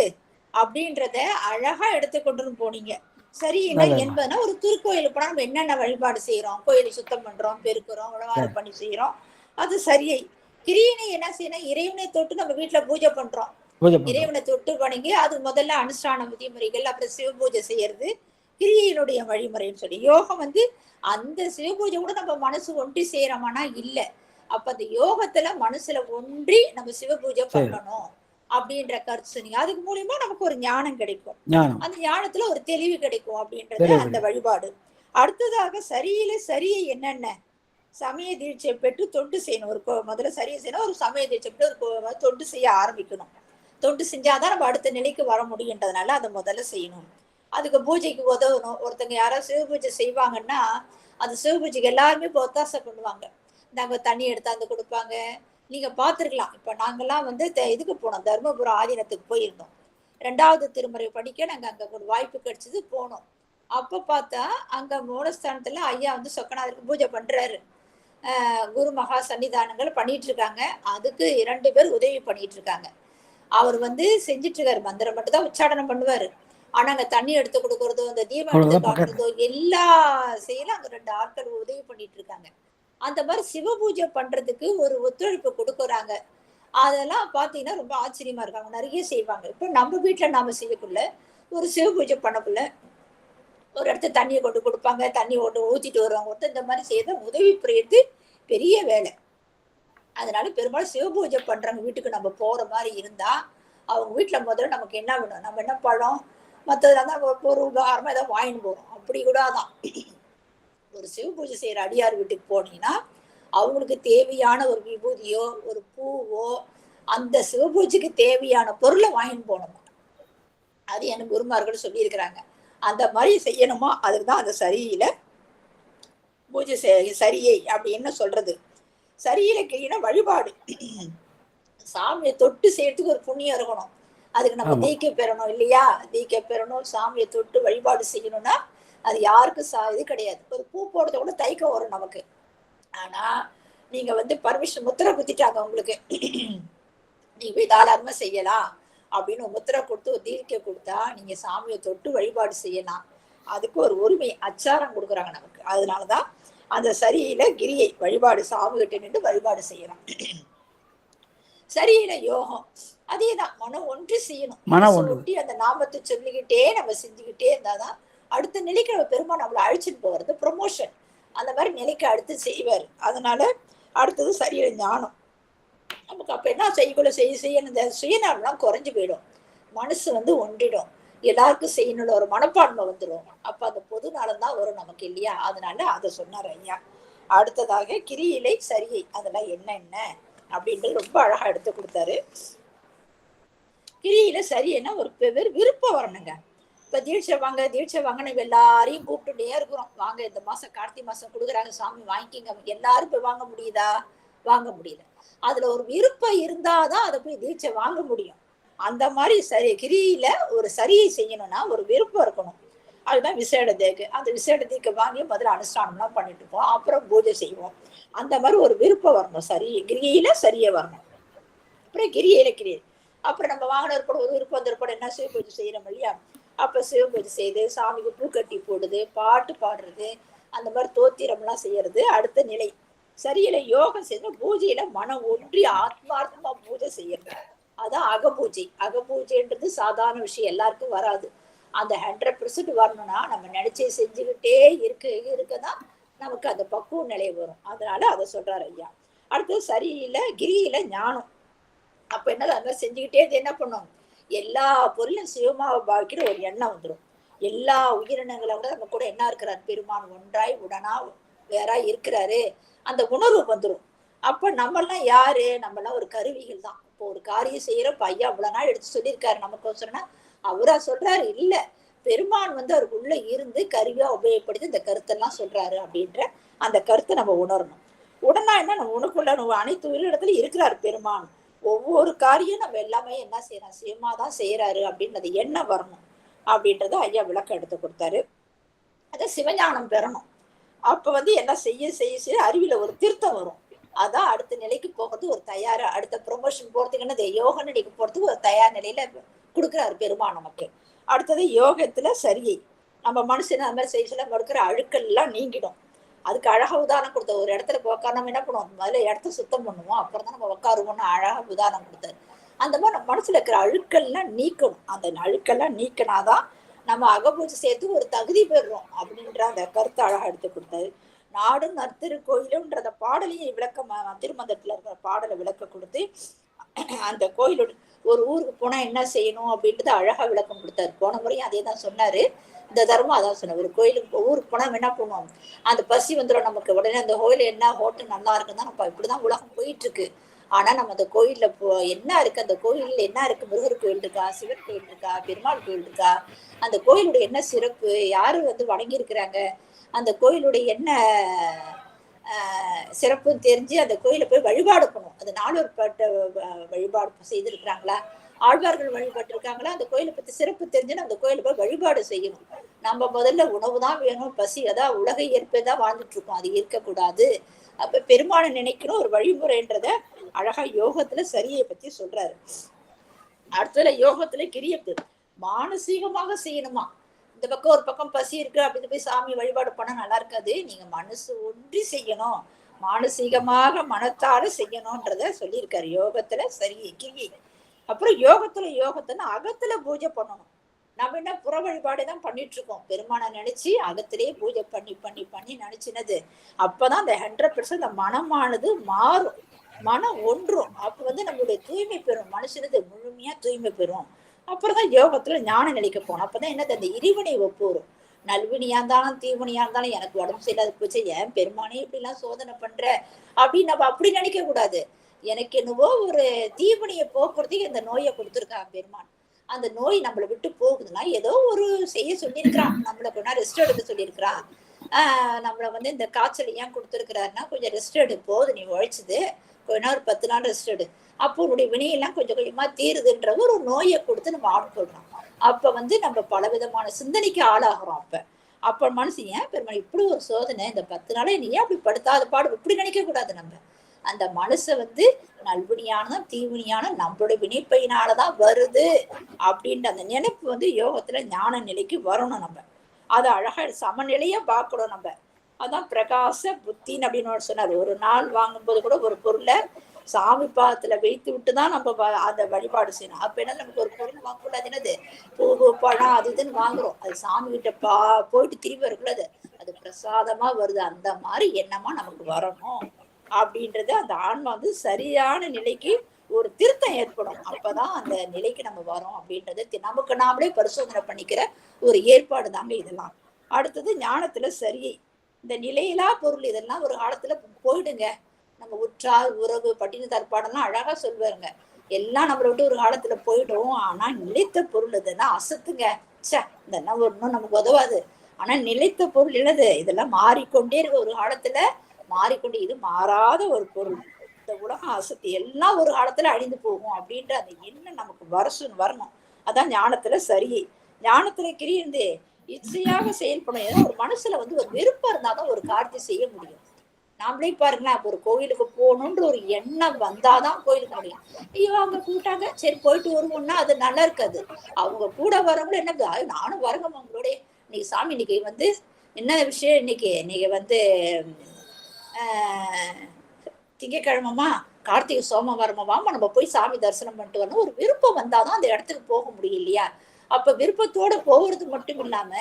அப்படின்றத அழகா எடுத்து கொண்டு போனீங்க. சரி என்பதுனா ஒரு திருக்கோயிலுக்கு போனா நம்ம என்னென்ன வழிபாடு செய்யறோம், கோயிலை சுத்தம் பண்றோம், பெருக்கிறோம், உழவாறு பண்ணி செய்யறோம், அது சரியை. கிரியனை என்ன செய்யணும், இறைவனை தொட்டு நம்ம வீட்டுல பூஜை பண்றோம். இறைவனை தொட்டு வணங்கி அது முதல்ல அனுஷ்டான விதிமுறைகள், அப்புறம் சிவபூஜை செய்யறது கிரியையினுடைய வழிமுறைன்னு சொல்லி. யோகம் அந்த சிவபூஜை கூட நம்ம மனசு ஒன்றி செய்யறோமானா இல்ல. அப்ப அந்த யோகத்துல மனசுல ஒன்றி நம்ம சிவபூஜை பண்ணணும் அப்படின்ற கருத்து சொன்னீங்க. அதுக்கு மூலியமா நமக்கு ஒரு ஞானம் கிடைக்கும். அந்த ஞானத்துல ஒரு தெளிவு கிடைக்கும் அப்படின்றது அந்த வழிபாடு. அடுத்ததாக சரியை என்னென்ன சமய தீட்சை பெற்று தொண்டு செய்யணும். ஒரு முதல்ல சரியை செய்யணும், ஒரு சமய தீட்சை பெற்று ஒரு தொண்டு செய்ய ஆரம்பிக்கணும். தொண்டு செஞ்சாதான் நம்ம அடுத்த நிலைக்கு வர முடியுன்றதுனால அதை முதல்ல செய்யணும். அதுக்கு பூஜைக்கு உதவணும். ஒருத்தங்க யாராவது சிவபூஜை செய்வாங்கன்னா அந்த சிவபூஜைக்கு எல்லாருமே ஒத்தாசை பண்ணுவாங்க. நாங்க தண்ணி எடுத்தாந்து கொடுப்பாங்க. நீங்க பார்த்துருக்கலாம். இப்ப நாங்கெல்லாம் இதுக்கு போனோம், தர்மபுரம் ஆதீனத்துக்கு போயிருந்தோம். 2வது திருமுறை படிக்க நாங்க அங்க ஒரு வாய்ப்பு கிடைச்சது, போனோம். அப்ப பார்த்தா அங்க மூலஸ்தானத்துல ஐயா சொக்கநாதருக்கு பூஜை பண்றாரு. குரு மகா சன்னிதானங்கள் பண்ணிட்டு இருக்காங்க. அதுக்கு 2 பேர் உதவி பண்ணிட்டு இருக்காங்க. அவர் செஞ்சிட்டு இருக்காரு. மந்திரம் மட்டும் தான் உச்சாடனம் பண்ணுவாரு. ஆனா அங்க தண்ணி எடுத்து கொடுக்கறதோ, அந்த தீபம் எடுத்து காட்டுறதோ எல்லா செயலும் அங்க 2 ஆட்கள் உதவி பண்ணிட்டு இருக்காங்க. அந்த மாதிரி சிவபூஜை பண்றதுக்கு ஒரு ஒத்துழைப்பு கொடுக்குறாங்க. அதெல்லாம் பாத்தீங்கன்னா ரொம்ப ஆச்சரியமா இருக்காங்க. நிறைய செய்வாங்க. இப்ப நம்ம வீட்டுல நாம செய்யக்குள்ள ஒரு சிவபூஜை பண்ணக்குள்ள ஒரு இடத்துல தண்ணியை கொண்டு கொடுப்பாங்க, தண்ணி ஊத்திட்டு வருவாங்க. ஒருத்தர் இந்த மாதிரி செய்த உதவி புரியறது பெரிய வேலை. அதனால பெரும்பாலும் சிவபூஜை பண்றவங்க வீட்டுக்கு நம்ம போற மாதிரி இருந்தா அவங்க வீட்டுல முதல்ல நமக்கு என்ன வேணும், நம்ம என்ன பழம் மற்றதுல தான் ஒரு உபகாரமா ஏதாவது வாங்கிட்டு போறோம். அப்படி கூட தான் ஒரு சிவபூஜை செய்யற அடியார் வீட்டுக்கு போனீங்கன்னா அவங்களுக்கு தேவையான ஒரு விபூதியோ ஒரு பூவோ அந்த சிவபூஜைக்கு தேவையான பொருளை வாங்கிட்டு போகணுமா. அது எனக்கு குருமார்கள் சொல்லியிருக்கிறாங்க. அந்த மாதிரி செய்யணுமா. அதுக்குதான் அந்த சரியில பூஜை சரியை அப்படின்னு சொல்றது. சரியில கிளீனா வழிபாடு. சாமியை தொட்டு செய்யறதுக்கு ஒரு புண்ணியம் இருக்கணும். அதுக்கு நம்ம தீக்கை பெறணும் இல்லையா. தீக்கை பெறணும், சாமியை தொட்டு வழிபாடு செய்யணும்னா அது யாருக்கும் இது கிடையாது. ஒரு பூ போடுறத கூட தைக்கம் வரும் நமக்கு. ஆனா நீங்க பர்மிஷன் முத்திரை குத்திட்டாங்க உங்களுக்கு, நீங்க போய் தாராளமா செய்யலாம் அப்படின்னு முத்திரை கொடுத்து ஒரு தீர்க்கை கொடுத்தா நீங்க சாமியை தொட்டு வழிபாடு செய்யலாம். அதுக்கு ஒரு உரிமை அச்சாரம் கொடுக்குறாங்க நமக்கு. அதனாலதான் அந்த சரியில கிரியை வழிபாடு, சாமி கிட்ட நின்று வழிபாடு செய்யலாம். சரியில யோகம் அதேதான், மனம் ஒன்று செய்யணும். மனம் ஒட்டி அந்த நாமத்தை சொல்லிக்கிட்டே நம்ம செஞ்சுக்கிட்டே இருந்தாதான் அடுத்த நிலைக்கு நம்ம பெருமா நம்மளை அழைச்சிட்டு போறது ப்ரொமோஷன். அந்த மாதிரி நிலைக்கு அடுத்து செய்வார். அதனால அடுத்தது சரியில ஞானம். நமக்கு அப்ப என்ன செய்ய இந்த சுயநலம் குறைஞ்சு போயிடும். மனசு ஒன்றிடும். எல்லாருக்கும் செய்யணும்னு ஒரு மனப்பான்மை வந்துடும். அப்ப அந்த பொது நலம் தான் வரும் நமக்கு இல்லையா. அதனால அதை சொன்னார் ஐயா. அடுத்ததாக கிரியிலை சரியை அதெல்லாம் என்ன அப்படின்றது ரொம்ப அழகா எடுத்து கொடுத்தாரு. கிரியில சரியன்னா ஒரு பேர் விருப்பம் வரணுங்க. இப்ப தீட்சை வாங்க நம்ம எல்லாரையும் கூப்பிட்டுட்டே இருக்கிறோம். வாங்க இந்த மாசம் கார்த்திகை மாசம் கொடுக்குறாங்க சாமி வாங்கிக்கிங்க. எல்லாரும் போய் வாங்க முடியுதா? வாங்க முடியல. அதுல ஒரு விருப்பம் இருந்தாதான் அதை போய் தீட்சை வாங்க முடியும். அந்த மாதிரி கிரியில ஒரு சரியை செய்யணும்னா ஒரு விருப்பம் இருக்கணும். அதுதான் விசேட தேக்கு. அந்த விசேட தீக்க வாங்கி முதல்ல அனுஷ்டானம்லாம் பண்ணிட்டு இருப்போம், அப்புறம் பூஜை செய்வோம். அந்த மாதிரி ஒரு விருப்பம் வரணும். கிரியில சரியை வரணும். அப்புறம் கிரியை அப்புறம் நம்ம வாங்கின ஒரு விருப்பம் வந்திருப்போம். என்ன சிவபூஜை செய்யறோம் இல்லையா. அப்ப சிவபூஜை செய்து சாமிக்கு பூ கட்டி போடுது, பாட்டு பாடுறது, அந்த மாதிரி தோத்திரம்லாம் செய்யறது அடுத்த நிலை. சரியில யோகம் செய்து பூஜையில மனம் ஒன்றி ஆத்மார்த்தமா பூஜை செய்யறது, அதான் அகபூஜை. அகபூஜைன்றது சாதாரண விஷயம், எல்லாருக்கும் வராது. அந்த 100% வரணும்னா நம்ம நினைச்சே செஞ்சுக்கிட்டே இருக்கதான் நமக்கு அந்த பக்குவ நிலை வரும். அதனால அதை சொல்றாரு ஐயா. அடுத்தது சரியில கிரியில ஞானம். அப்ப என்ன அந்த மாதிரி செஞ்சுக்கிட்டே என்ன பண்ணும், எல்லா பொருளும் சிவமாவை பாக்கிற ஒரு எண்ணம் வந்துடும். எல்லா உயிரினங்களை விட நம்ம கூட என்ன இருக்கிறார், பெருமான் ஒன்றாய் உடனா வேறா இருக்கிறாரு, அந்த உணர்வு வந்துடும். அப்ப நம்மெல்லாம் யாரு, நம்மெல்லாம் ஒரு கருவிகள் தான். இப்போ ஒரு காரியம் செய்யறப்ப ஐயா இவ்வளவு நாள் எடுத்து சொல்லியிருக்காரு நமக்கு சொன்னா அவரா சொல்றாரு இல்ல, பெருமான் அவருக்கு உள்ள இருந்து கருவியா உபயோகப்படுத்தி இந்த கருத்தெல்லாம் சொல்றாரு அப்படின்ற அந்த கருத்தை நம்ம உணரணும். உடனா என்ன, நம்ம உனக்குள்ள நம்ம அனைத்து உயிரிடத்துல இருக்கிறாரு பெருமான். ஒவ்வொரு காரியம் நம்ம எல்லாமே என்ன செய்யறோம், சிவமாதான் செய்யறாரு அப்படின்றது என்ன வரணும் அப்படின்றத ஐயா விளக்கம் எடுத்து கொடுத்தாரு. அத சிவஞானம் பெறணும். அப்ப என்ன செய்ய அறிவில ஒரு திருத்தம் வரும். அதான் அடுத்த நிலைக்கு போகிறது ஒரு தயாரா, அடுத்த ப்ரொமோஷன் போறதுக்கு என்ன யோக நிலைக்கு போறதுக்கு ஒரு தயார் நிலையில கொடுக்குறாரு பெருமான் நமக்கு. அடுத்தது யோகத்துல சரியை நம்ம மனுஷன் அந்த மாதிரி செய்ய நம்ம இருக்கிற அழுக்கள் எல்லாம் நீங்கிடும். அதுக்கு அழகா உதாரணம் கொடுத்த, ஒரு இடத்துல உட்கார நம்ம என்ன பண்ணுவோம், முதல்ல இடத்த சுத்தம் பண்ணுவோம், அப்புறம் தான் நம்ம உட்காருவோம்னு அழகா உதாரணம் கொடுத்தாரு. அந்த மாதிரி நம்ம மனசுல இருக்கிற அழுக்கெல்லாம் நீக்கணும். அந்த அழுக்கெல்லாம் நீக்கினாதான் நம்ம அகப்பூஜை சேர்த்து ஒரு தகுதி பெறுறோம் அப்படின்ற அந்த கருத்தை அழகா எடுத்து கொடுத்தாரு. நாடும் நற்திரு கோயிலும்ன்றத பாடலையும் விளக்க திருமந்தத்துல இருக்கிற பாடலை விளக்க கொடுத்து அந்த கோயிலோட ஒரு ஊருக்கு போனா என்ன செய்யணும் அப்படின்றது அழகா விளக்கம் கொடுத்தாரு. போன முறையும் அதே தான் சொன்னாரு. இந்த தர்மம் அதான் சொன்ன, ஒரு கோயிலுக்கு ஊருக்கு போனா என்ன பண்ணுவோம், அந்த பசி வந்துடும் நமக்கு. உடனே அந்த கோயில என்ன ஹோட்டல் நல்லா இருக்குன்னு நம்ம இப்படிதான் உலகம் போயிட்டு இருக்கு. ஆனா நம்ம அந்த கோயில்ல என்ன இருக்கு, அந்த கோயில்ல என்ன இருக்கு, முருகர் கோயில் இருக்கா, சிவன் கோயில் இருக்கா, பெருமாள் கோயில் இருக்கா, அந்த கோயிலுடைய என்ன சிறப்பு, யாரு வணங்கி இருக்கிறாங்க, அந்த கோயிலுடைய என்ன சிறப்புன்னு தெரிஞ்சு அந்த கோயிலை போய் வழிபாடு பண்ணுவோம். அது நாலூர்பட்ட வழிபாடு செய்திருக்கிறாங்களா, ஆழ்வார்கள் வழிபட்டு இருக்காங்களா, அந்த கோயிலை பத்தி சிறப்பு தெரிஞ்சுன்னு அந்த கோயிலை போய் வழிபாடு செய்யணும். நம்ம முதல்ல உணவு தான் வேணும், பசி, அதான் உலக இயற்கை தான் வாழ்ந்துட்டு இருக்கோம், அது இருக்கக்கூடாது. அப்ப பெருமானை நினைக்கணும் ஒரு வழிமுறைன்றத அழகா யோகத்துல சரியை பத்தி சொல்றாரு. அடுத்ததுல யோகத்துல கிரியத்து மானசீகமாக செய்யணுமா. இந்த பக்கம் ஒரு பக்கம் பசி இருக்கு அப்படின்னு போய் சாமி வழிபாடு பண்ண நல்லா இருக்காது. நீங்க மனசு ஒன்றி செய்யணும், மானசீகமாக மனத்தால செய்யணும்ன்றத சொல்லியிருக்காரு யோகத்துல சரியை கிரியை. அப்புறம் யோகத்துல அகத்துல பூஜை பண்ணணும். நம்ம என்ன புற வழிபாடுதான் பண்ணிட்டு இருக்கோம், பெருமானை நினைச்சு அகத்திலேயே பூஜை பண்ணி பண்ணி பண்ணி நினைச்சினது. அப்பதான் அந்த 100% அந்த மனமானது மாறும், மனம் ஒன்றும். அப்ப நம்மளுடைய தூய்மை பெறும், மனுஷனது முழுமையா தூய்மை பெறும். அப்புறம் தான் யோகத்துல ஞான நிலைக்கு போனோம். அப்பதான் என்னது, அந்த இறைவனை ஒப்புரும். நல்வினியா இருந்தாலும் தீவனியா இருந்தாலும் எனக்கு உடம்பு சரியில்லாத போச்சு, ஏன் பெருமானே இப்படி எல்லாம் சோதனை பண்ற அப்படின்னு நம்ம அப்படி நினைக்க கூடாது. எனக்கு என்னவோ ஒரு தீவனியை போக்குறதுக்கு இந்த நோயை கொடுத்துருக்கான் பெருமான். அந்த நோய் நம்மளை விட்டு போகுதுன்னா ஏதோ ஒரு செய்ய சொல்லியிருக்கிறான், நம்மளை கொஞ்சம் ரெஸ்ட் எடுக்க சொல்லியிருக்கிறான். நம்மளை இந்த காய்ச்சல் ஏன் கொடுத்துருக்கிறாருன்னா, கொஞ்சம் ரெஸ்ட் எடு, போது நீ உழைச்சது, கொஞ்ச நாள் 10 நாள் ரெஸ்ட் எடு, அப்போ உன்னுடைய வினையெல்லாம் கொஞ்சம் கொஞ்சமா தீருதுன்ற ஒரு நோயை கொடுத்து நம்ம ஆட்கொள்றோம். அப்ப நம்ம பலவிதமான சிந்தனைக்கு ஆளாகிறோம். அப்ப மனசு ஏன் பெருமாள் இப்படி ஒரு சோதனை, இந்த 10 நாளே நீ ஏன் அப்படி படுத்தாத பாடு, இப்படி நினைக்க கூடாது. நம்ம அந்த மனசை நல்வினியானதான் தீவினியான நம்மளுடைய வினைப்பையினாலதான் வருது அப்படின்ற அந்த நினைப்பு யோகத்துல ஞான நிலைக்கு வரணும். நம்ம அதை அழகா சமநிலையா பார்க்கணும். நம்ம அதான் பிரகாச புத்தின்னு அப்படின்னு சொன்னார். ஒரு நாள் வாங்கும்போது கூட ஒரு பொருளை சாமி பாதத்துல வைத்து விட்டுதான் நம்ம அந்த வழிபாடு செய்யணும். அப்ப என்ன, நமக்கு ஒரு பொருள் வாங்கக்கூடாது, என்னது பூ பழம் அது இதுன்னு வாங்குறோம், அது சாமி கிட்ட போயிட்டு திரும்பி வரக்கூடாது, அது பிரசாதமா வருது. அந்த மாதிரி எண்ணமா நமக்கு வரணும் அப்படின்றது அந்த ஆன்மா சரியான நிலைக்கு ஒரு திருத்தம் ஏற்படும். அப்பதான் அந்த நிலைக்கு நம்ம வரோம் அப்படின்றது நமக்கு நாமளே பரிசோதனை பண்ணிக்கிற ஒரு ஏற்பாடு தாங்க இதெல்லாம். அடுத்தது ஞானத்துல சரியை, இந்த நிலையிலா பொருள் இதெல்லாம் ஒரு காலத்துல போயிடுங்க. நம்ம உற்றார் உறவு பட்டின தற்பாடெல்லாம் அழகா சொல்வாருங்க, எல்லாம் நம்மளை விட்டு ஒரு காலத்துல போயிடும். ஆனா நிலைத்த பொருள் இதெல்லாம் அசத்துங்க, இதெல்லாம் ஒன்றும் நமக்கு உதவாது. ஆனா நிலைத்த பொருள் என்னது, இதெல்லாம் மாறிக்கொண்டே இருக்க, ஒரு காலத்துல மாறிக்கொண்டே, இது மாறாத ஒரு பொருள், இந்த உலகம் அசத்து, எல்லாம் ஒரு காலத்துல அழிந்து போகும் அப்படின்ற அந்த எண்ணம் நமக்கு வரணும். அதான் ஞானத்துல சரியை. ஞானத்துல கிரியிருந்து இச்சையாக செயல்படும். ஏன்னா ஒரு மனசுல ஒரு விருப்பம் இருந்தாதான் ஒரு காரியத்தை செய்ய முடியும். நாமளே பாருங்களேன், ஒரு கோயிலுக்கு போகணுன்ற ஒரு எண்ணம் வந்தாதான் கோயிலுக்கு முடியும். ஐயோ அவங்க கூட்டாங்க, சரி போயிட்டு வருவோம்னா அது நல்லா இருக்காது. அவங்க கூட வரவங்களும் என்ன, நானும் வரங்க அவங்களோட, இன்னைக்கு சாமி இன்னைக்கு என்ன விஷயம், இன்னைக்கு திங்கக்கிழமமா கார்த்திகை சோமவாரமாமா நம்ம போய் சாமி தரிசனம் பண்ணிட்டு வரணும். ஒரு விருப்பம் வந்தாதான் அந்த இடத்துக்கு போக முடியும் இல்லையா. அப்ப விருப்பத்தோட போகிறது மட்டும் இல்லாம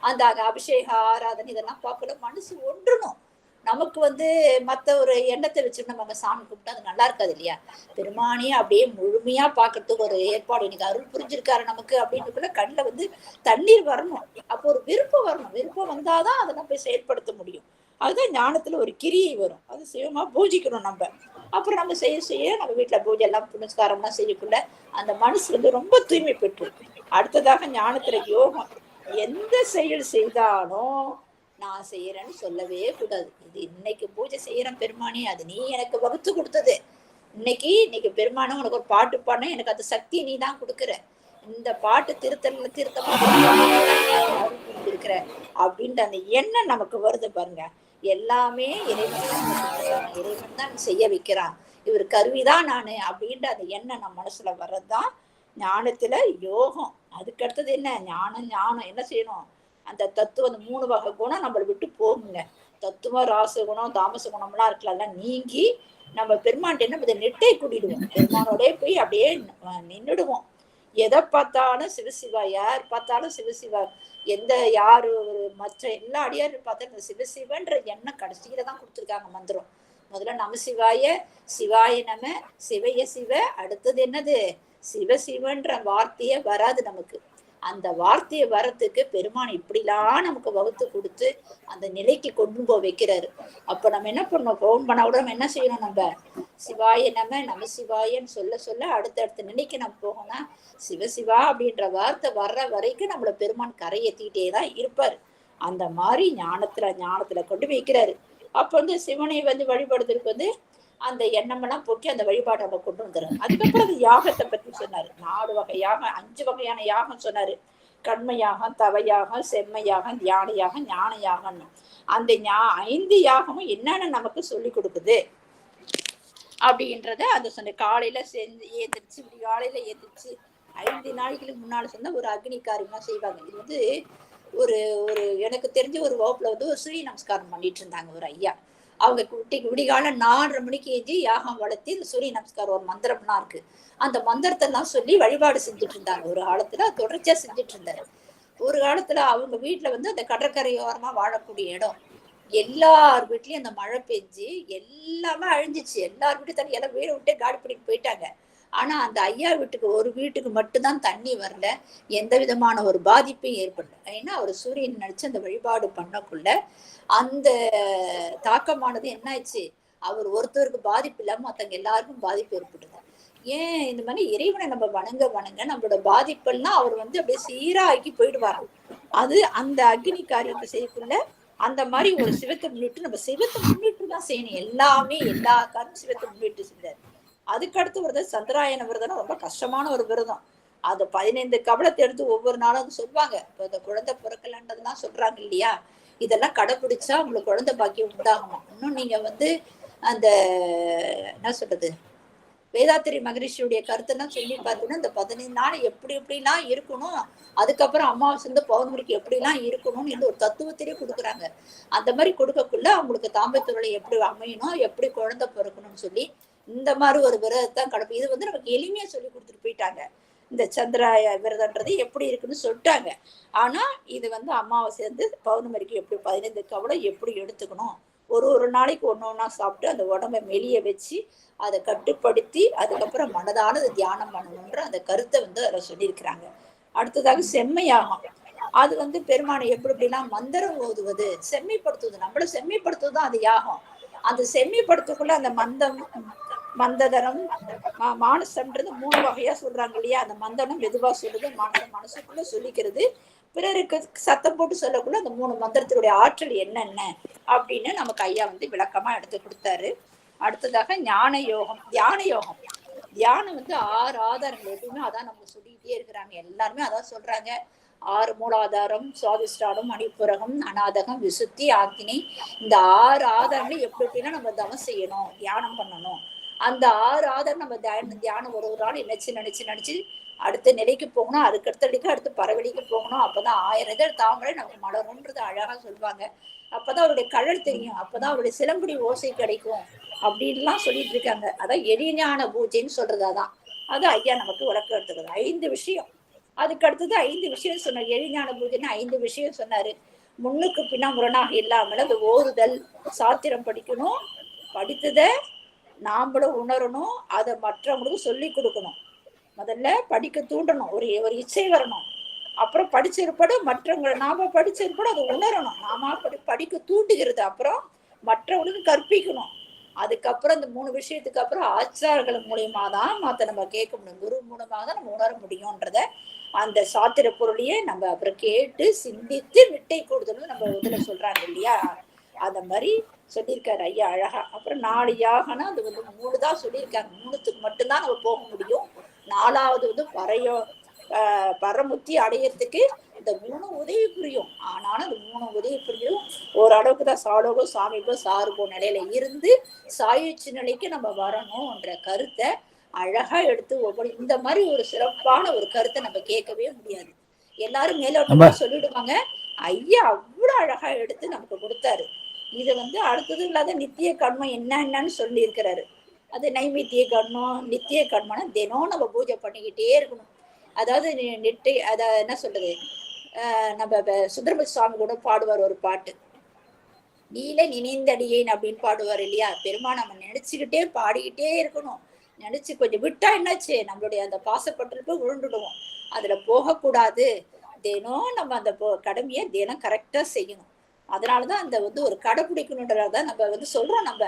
அந்த அபிஷேக ஆராதனை இதெல்லாம் பார்க்கல, மனசு ஒன்றணும். நமக்கு மத்த ஒரு எண்ணத்தை வச்சுட்டு நம்ம சாமி கூப்பிட்டா அது நல்லா இருக்காது இல்லையா. பெருமானியே அப்படியே முழுமையா பாக்குறதுக்கு ஒரு ஏற்பாடு இன்னைக்கு அருள் புரிஞ்சிருக்காரு நமக்கு அப்படின்னுக்குள்ள கண்ணுல தண்ணீர் வரணும். அப்போ ஒரு விருப்பம் வரணும், விருப்பம் வந்தாதான் அதை நம்ம செயல்படுத்த முடியும். அதுதான் ஞானத்துல ஒரு கிரியை வரும், அது சிவமா பூஜிக்கணும் நம்ம. அப்புறம் நம்ம செய்ய நம்ம வீட்டுல பூஜை எல்லாம் புனஸ்காரம்லாம் செய்யக்குள்ள அந்த மனசு ரொம்ப தூய்மை பெற்று. அடுத்ததாக ஞானத்துல யோகம், எந்த செயல் செய்தாலும் நான் செய்யறேன்னு சொல்லவே கூடாது. இது இன்னைக்கு பூஜை செய்யறேன் பெருமானே, அது நீ எனக்கு வகுத்து கொடுத்தது. இன்னைக்கு பெருமானே உனக்கு ஒரு பாட்டு பாடினா எனக்கு அந்த சக்தியை நீ தான் கொடுக்குற, இந்த பாட்டு திருத்தமா இருக்கிற அப்படின்ற அந்த எண்ணம் நமக்கு வருது பாருங்க. எல்லாமே இறைவன் தான் செய்ய வைக்கிறான், இவர் கருவிதான் நானு அப்படின்ற அந்த எண்ணம் நம்ம மனசுல வர்றதுதான் ஞானத்துல யோகம். அதுக்கு அடுத்தது என்ன, ஞானம் என்ன செய்யணும், அந்த தத்துவம், அந்த 3 வகை குணம் நம்மளை விட்டு போகுங்க. தத்துவ ராசகுணம் தாமச குணம்லாம் இருக்குல்ல, அதெல்லாம் நீங்கி நம்ம பெருமான் என்ன நெட்டை கூட்டிடுவோம். பெருமானோட போய் அப்படியே நின்றுடுவோம். எதை பார்த்தாலும் சிவசிவா, யார் பார்த்தாலும் சிவசிவா, எந்த யாரு மற்ற எல்லா அடியாரும் பார்த்தாலும் இந்த சிவசிவன்ற எண்ணம் கடைசியில தான் கொடுத்துருக்காங்க மந்திரம். முதல்ல நம சிவாய, சிவாய நம, சிவய சிவ, அடுத்தது என்னது சிவசிவன்ற வார்த்தையே வராது நமக்கு. அந்த வார்த்தையை வரத்துக்கு பெருமான் இப்படிலாம் நமக்கு வகுத்து கொடுத்து அந்த நிலைக்கு கொண்டு போய் வைக்கிறாரு. அப்ப நம்ம என்ன பண்ணோம், போன் பண்ண கூட நம்ம என்ன செய்யணும், நம்ம சிவாய நம சிவாயன்னு சொல்ல சொல்ல அடுத்தடுத்த நிலைக்கு நம்ம போகணும். சிவசிவா அப்படின்ற வார்த்தை வர்ற வரைக்கும் நம்மள பெருமான் கரையேற்றிக்கிட்டே தான் இருப்பாரு. அந்த மாதிரி ஞானத்துல கொண்டு வைக்கிறாரு. அப்ப சிவனை வழிபடுறதுக்கு அந்த எண்ணமெல்லாம் போக்கி அந்த வழிபாட்டை நம்ம கொண்டு வந்துடுறாரு. அதுக்கப்புறம் அந்த யாகத்தை பத்தி சொன்னாரு. 4 வகை யாகம், 5 வகையான யாகம் சொன்னாரு. கண்ம யாகம், தவ யாகம், செம்ம யாகம், தியான யாகம், ஞான யாகம்னு. அந்த 5 யாகமும் என்னன்னு நமக்கு சொல்லி கொடுக்குது அப்படின்றத அந்த சொன்ன. காலையில செஞ்சு ஏத்திருச்சு, இப்படி காலையில ஏத்திருச்சு 5 நாளைக்கு முன்னால சொன்ன ஒரு அக்னி காரியமா செய்வாங்க. இது ஒரு எனக்கு தெரிஞ்ச ஒரு வகுப்புல ஒரு சூரிய நமஸ்காரம் பண்ணிட்டு இருந்தாங்க ஒரு ஐயா. அவங்க விடிகால 4:30 மணிக்கு ஏஞ்சி யாகம் வளர்த்தி இந்த சூரிய நமஸ்காரம் ஒரு மந்திரம்லாம் இருக்கு. அந்த மந்திரத்தை எல்லாம் சொல்லி வழிபாடு செஞ்சுட்டு இருந்தாங்க. ஒரு காலத்துல தொடர்ச்சியா செஞ்சுட்டு இருந்தாரு. ஒரு காலத்துல அவங்க வீட்டுல அந்த கடற்கரையோரமா வாழக்கூடிய இடம். எல்லார் வீட்லயும் அந்த மழை பெஞ்சு எல்லாமே அழிஞ்சிச்சு. எல்லார் வீட்டு தண்ணி எல்லாம் வீடு விட்டே காடி பண்ணிட்டு போயிட்டாங்க. ஆனா அந்த ஐயா வீட்டுக்கு ஒரு வீட்டுக்கு மட்டும்தான் தண்ணி வரல, எந்த விதமான ஒரு பாதிப்பையும் ஏற்படல. ஏன்னா அவர் சூரியன் நினைச்சு அந்த வழிபாடு பண்ணக்குள்ள அந்த தாக்கமானது என்ன ஆயிடுச்சு, அவர் ஒருத்தருக்கு பாதிப்பு இல்லாம மத்தவங்க எல்லாருக்கும் பாதிப்பு ஏற்படுது. ஏன் இந்த மாதிரி இறைவனை நம்ம வணங்க நம்மளோட பாதிப்பெல்லாம் அவர் அப்படியே சீராக்கி போயிடுவாரு. அது அந்த அக்னி காரியத்தை செய்யக்குள்ள அந்த மாதிரி ஒரு சிவத்தை முன்னிட்டு நம்ம சிவத்தை முன்னிட்டு தான் செய்யணும். எல்லாமே எல்லா காரணம் சிவத்தை முன்னிட்டு செஞ்சாரு. அதுக்கடுத்து விரதம் சந்திராயன விரதம் ரொம்ப கஷ்டமான ஒரு விரதம். அது 15 கவலத்தை எடுத்து ஒவ்வொரு நாளும் சொல்லுவாங்க. இப்ப இந்த குழந்தை பிறக்கலன்றதுலாம் சொல்றாங்க இல்லையா, இதெல்லாம் கடைபிடிச்சா உங்களுக்கு குழந்தை பாக்கியம் உண்டாகுமா. இன்னும் நீங்க அந்த என்ன சொல்றது வேதாத்திரி மகரிஷியுடைய கருத்தெல்லாம் சொல்லி பார்த்தோன்னா இந்த 15 நாள் எப்படிலாம் இருக்கணும், அதுக்கப்புறம் அமாவாசை பௌர்ணமிக்கு எப்படிலாம் இருக்கணும்னு ஒரு தத்துவத்திலே கொடுக்குறாங்க. அந்த மாதிரி கொடுக்கக்குள்ள அவங்களுக்கு தாம்பத்தியத்துறை எப்படி அமையணும், எப்படி குழந்தை பிறக்கணும்னு சொல்லி இந்த மாதிரி ஒரு விரதத்தான் கடப்பு. இது நமக்கு எளிமையா சொல்லி கொடுத்துட்டு போயிட்டாங்க. இந்த சந்திராய விரதன்றது எப்படி இருக்குன்னு சொல்லிட்டாங்க. ஆனா இது அமாவாசை பௌர்ணமிக்கு எப்படி 15 கவலம் எப்படி எடுத்துக்கணும், ஒரு நாளைக்கு ஒன்னொன்னா சாப்பிட்டு அந்த உடம்பை மெலிய வச்சு அதை கட்டுப்படுத்தி அதுக்கப்புறம் மனதானது தியானம் பண்ணணும்ன்ற அந்த கருத்தை அதில் சொல்லியிருக்கிறாங்க. அடுத்ததாக செம்மையாகும். அது பெருமானை எப்படிலாம் மந்திரம் ஓதுவது, செம்மைப்படுத்துவது, நம்மள செம்மைப்படுத்துவதுதான் அது யாகம். அந்த செம்மைப்படுத்தக்குள்ள அந்த மந்ததனம் மானசம்ன்றது 3 வகையா சொல்றாங்க இல்லையா. அந்த மந்தனம் மெதுவா சொல்றது, மானசம் மனசுக்குள்ள சொல்லிக்கிறது, பிறருக்கு சத்தம் போட்டு சொல்லக்குள்ள அந்த 3 மந்திரத்தினுடைய ஆற்றல் என்னென்ன அப்படின்னு நமக்கு ஐயா விளக்கமா எடுத்து கொடுத்தாரு. அடுத்ததாக ஞான யோகம், தியான யோகம். தியானம் 6 ஆதாரங்கள் எப்பவுமே அதான் நம்ம சொல்லிக்கிட்டே இருக்கிறாங்க. எல்லாருமே அதான் சொல்றாங்க. 6 மூலாதாரம், சுவாதிஷ்டானம், மணிப்புரகம், அநாதகம், விசுத்தி, ஆக்கினை. இந்த 6 ஆதாரங்களும் எப்படிலாம் நம்ம தவம் செய்யணும், தியானம் பண்ணணும். அந்த 6 ஆதாரம் நம்ம தியானம் ஒரு நாள் நினைச்சு அடுத்த நிலைக்கு போகணும். அடுத்த பறவெளிக்கு போகணும். அப்பதான் 1000 இதழ் தாமரை நமக்கு மலரும்ன்றது அழகா சொல்லுவாங்க. அப்பதான் அவருடைய கழல் தெரியும், அப்பதான் அவருடைய சிலம்புடி ஓசை கிடைக்கும் அப்படின்லாம் சொல்லிட்டு இருக்காங்க. அதான் எளிஞான பூஜைன்னு சொல்றது. அதான் அது ஐயா நமக்கு விளக்கம் எடுத்துக்கிறது. 5 விஷயம். அதுக்கு அடுத்தது 5 விஷயம் சொன்னார். எளிஞான பூஜைன்னு 5 விஷயம் சொன்னாரு. முன்னுக்கு பின்னா முரணாக இல்லாமல் அந்த ஓதுதல், சாத்திரம் படிக்கணும், படித்ததை நாமளும் உணரணும், அதை மற்றவங்களுக்கு சொல்லி கொடுக்கணும். முதல்ல படிக்க தூண்டணும், ஒரு இச்சை வரணும். அப்புறம் படிச்சிருப்பட மற்றவங்களை நாம படிச்சிருப்பட அதை உணரணும், நாம படிக்க தூண்டுகிறது. அப்புறம் மற்றவங்களுக்கு கற்பிக்கணும். அதுக்கப்புறம் இந்த 3 விஷயத்துக்கு அப்புறம் ஆச்சாரங்கள் மூலியமா தான் நம்ம கேட்க முடியும், குரு மூலமாக தான் நம்ம உணர முடியும்ன்றத அந்த சாத்திர பொருளையே நம்ம அப்புறம் கேட்டு சிந்தித்து விட்டை கொடுத்தணும் நம்ம இதுல சொல்றாங்க இல்லையா. அந்த மாதிரி சொல்லியிருக்காரு ஐயா அழகா. அப்புறம் 4 யாகனா அது 3 தான் சொல்லியிருக்காங்க. 3த்துக்கு மட்டும்தான் நம்ம போக முடியும். 4வது பரமுத்தி அடையறதுக்கு இந்த 3 உதவி புரியும். ஆனாலும் அந்த 3 உதவி புரியும் ஓரளவுக்கு தான். சாலோகோ சாமிக்கோ சாருகோ நிலையில இருந்து சாயுச்சி நிலைக்கு நம்ம வரணும்ன்ற கருத்தை அழகா எடுத்து ஒவ்வொரு இந்த மாதிரி ஒரு சிறப்பான ஒரு கருத்தை நம்ம கேட்கவே முடியாது. எல்லாரும் மேலோட்டமா சொல்லிடுவாங்க. ஐயா அவ்வளவு அழகா எடுத்து நமக்கு கொடுத்தாரு. இது அடுத்தது இல்லாத நித்திய கர்மம் என்னன்னு சொல்லி இருக்கிறாரு. அது நைமித்திய கர்மம், நித்திய கர்மம்னா தினம் நம்ம பூஜை பண்ணிக்கிட்டே இருக்கணும். அதாவது நெட்டை அத என்ன சொல்றது, நம்ம சுந்தரமூர்த்தி சுவாமி கூட பாடுவார் ஒரு பாட்டு, நீல நினைந்தடியேன் அப்படின்னு பாடுவார் இல்லையா. பெருமா நம்ம நினைச்சுக்கிட்டே பாடிக்கிட்டே இருக்கணும். நினைச்சு கொஞ்சம் விட்டா என்னாச்சு, நம்மளுடைய அந்த பாசப்பட்டு போய் விழுந்துடுவோம். அதுல போகக்கூடாது. தினம் நம்ம அந்த கடமையை தினம் கரெக்டா செய்யணும். அதனாலதான் அந்த ஒரு கடைப்பிடிக்கணுன்றதான் நம்ம சொல்றோம். நம்ம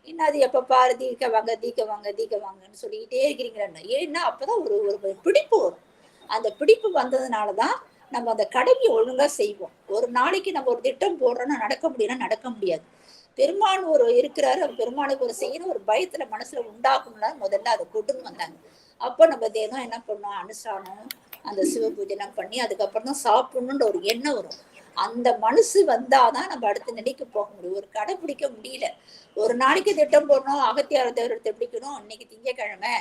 என்ன அது எப்ப பாரு தீக்க வாங்கன்னு சொல்லிக்கிட்டே இருக்கிறீங்களா. ஏன்னா அப்பதான் ஒரு பிடிப்பு வரும். அந்த பிடிப்பு வந்ததுனாலதான் நம்ம அந்த கடமையை ஒழுங்கா செய்வோம். ஒரு நாளைக்கு நம்ம ஒரு திட்டம் போடுறோம்னா நடக்க முடியாது. பெருமான் இருக்கிறாரு, அவர் பெருமானுக்கு செய்யணும் ஒரு பயத்துல மனசுல உண்டாக்கணும்னா முதல்ல அதை கொண்டுன்னு வந்தாங்க. அப்போ நம்ம தினம் என்ன பண்ணோம், அனுஷ்டானம் அந்த சிவ பூஜனை பண்ணி அதுக்கப்புறம் தான் சாப்பிடணுன்ற ஒரு எண்ணம் வரும். அந்த மனசு வந்தாதான் நம்ம அடுத்த நிலைக்கு போக முடியும். ஒரு கடை பிடிக்க முடியல. ஒரு நாளைக்கு திட்டம் போடணும், அகத்தியார தேவரத்தை பிடிக்கணும், இன்னைக்கு திங்கக்கிழமை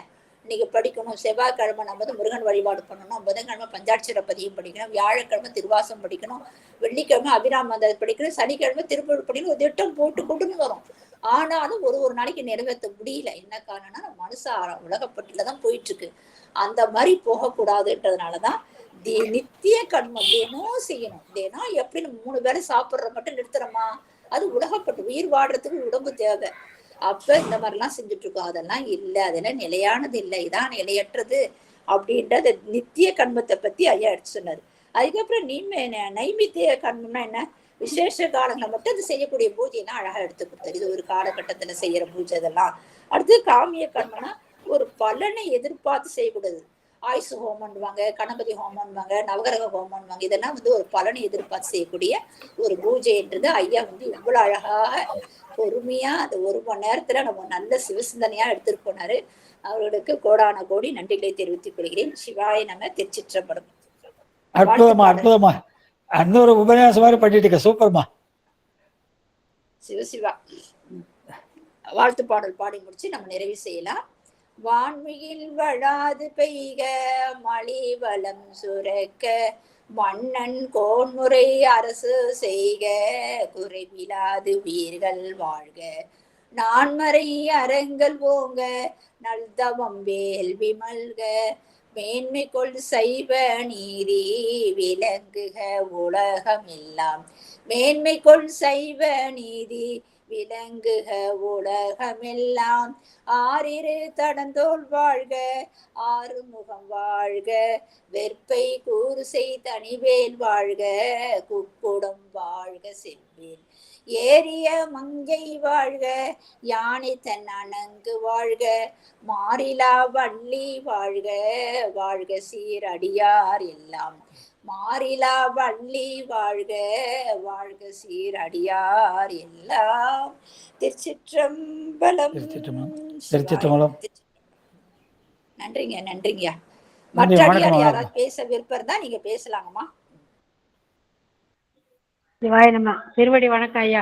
இன்னைக்கு படிக்கணும், செவ்வாய்க்கிழமை நம்ம முருகன் வழிபாடு பண்ணணும், புதன்கிழமை பஞ்சாட்சர பதியம் படிக்கணும், வியாழக்கிழமை திருவாசம் படிக்கணும், வெள்ளிக்கிழமை அபிராம படிக்கணும், சனிக்கிழமை திருப்பூர் படிக்கணும், ஒரு திட்டம் போட்டு கொண்டுன்னு வரும். ஆனாலும் ஒரு நாளைக்கு நிறைவேற்ற முடியல. என்ன காரணம்னா நம்ம மனசு உலகப்பட்டுலதான் போயிட்டு இருக்கு. அந்த மாதிரி போகக்கூடாதுன்றதுனாலதான் நித்திய கர்மம் தினம் செய்யணும். தினம் எப்படி நம்ம 3 வேளை சாப்பிடுற மட்டும் நிறுத்துறோமா, அது உலகப்பட்டு உயிர் வாடுறதுக்கு உடம்பு தேவை. அப்ப இந்த மாதிரிலாம் செஞ்சுட்டு இருக்கோம். அதெல்லாம் இல்லை, அதெல்லாம் நிலையானது இல்லை, இதான் நிலையற்றது அப்படின்றது நித்திய கர்மத்தை பத்தி ஐயா எடுத்து சொன்னாரு. அதுக்கப்புறம் நைமித்திய கர்மம்னா என்ன, விசேஷ காலங்களை மட்டும் அது செய்யக்கூடிய பூஜையெல்லாம் அழகா எடுத்து கொடுத்தாரு. இது ஒரு காலகட்டத்துல செய்யற பூஜை. இதெல்லாம் அடுத்து காமிய கர்மம்னா ஒரு பலனை எதிர்பார்த்து செய்யக்கூடாது. ஆயுசு ஹோமம்வாங்க, கணபதி ஹோமம்வாங்க, நவகிரக ஹோமம்வாங்க. இதெல்லாம் ஒரு பலனை எதிர்பார்த்து செய்யக்கூடிய ஒரு பூஜைன்றது ஐயா இவ்வளவு அழகாக பொறுமையா அந்த 1 மணி நேரத்துல நம்ம நல்ல சிவசிந்தனையா எடுத்துட்டு போனாரு. அவர்களுக்கு கோடான கோடி நன்றிகளை தெரிவித்துக் கொள்கிறேன். சிவாய நம. திருச்சிற்றம்பலம். அற்புதமா இன்னொரு உபன்யாசம் மாதிரி பண்ணிட்டு சூப்பர்மா. சிவசிவா. வாழ்த்து பாடல் பாடி முடிச்சு நம்ம நிறைவு செய்யலாம். வான்மியில் வழாது பெய்க மழை வளம் சுரக்க, மன்னன் கோன்முறை அரசு செய்க, குறைவிலாது உயிர்கள் வாழ்க, நான்மறை அறங்கள் ஓங்க, நல்தவம் வேள்வி மல்க, மேன்மை கொள் சைவ நீதி விளங்குக உலகமெல்லாம், மேன்மை கொள் சைவ நீதி விளங்குக உலகமெல்லாம், ஆறிரு தடந்தோள் வாழ்க, ஆறுமுகம் வாழ்க, வெற்பை கூறுசை தனிவேல் வாழ்க, குக்குடம் வாழ்க செவ்வேல், ஏரிய மங்கை வாழ்க, யானை தன் அணங்கு வாழ்க, மாறிலா வள்ளி வாழ்க, வாழ்க சீரடியார் எல்லாம், மாறிலா வள்ளி வாழ்க, வாழ்க சீரடியார் எல்லாம். திருச்சிற்றம்பலம். நன்றிங்க. மற்ற அடியார் யாராவது பேச விருப்பம் இருந்தா நீங்க பேசலாங்கம்மா. சிவாய நம. திருவடி வணக்கம் ஐயா.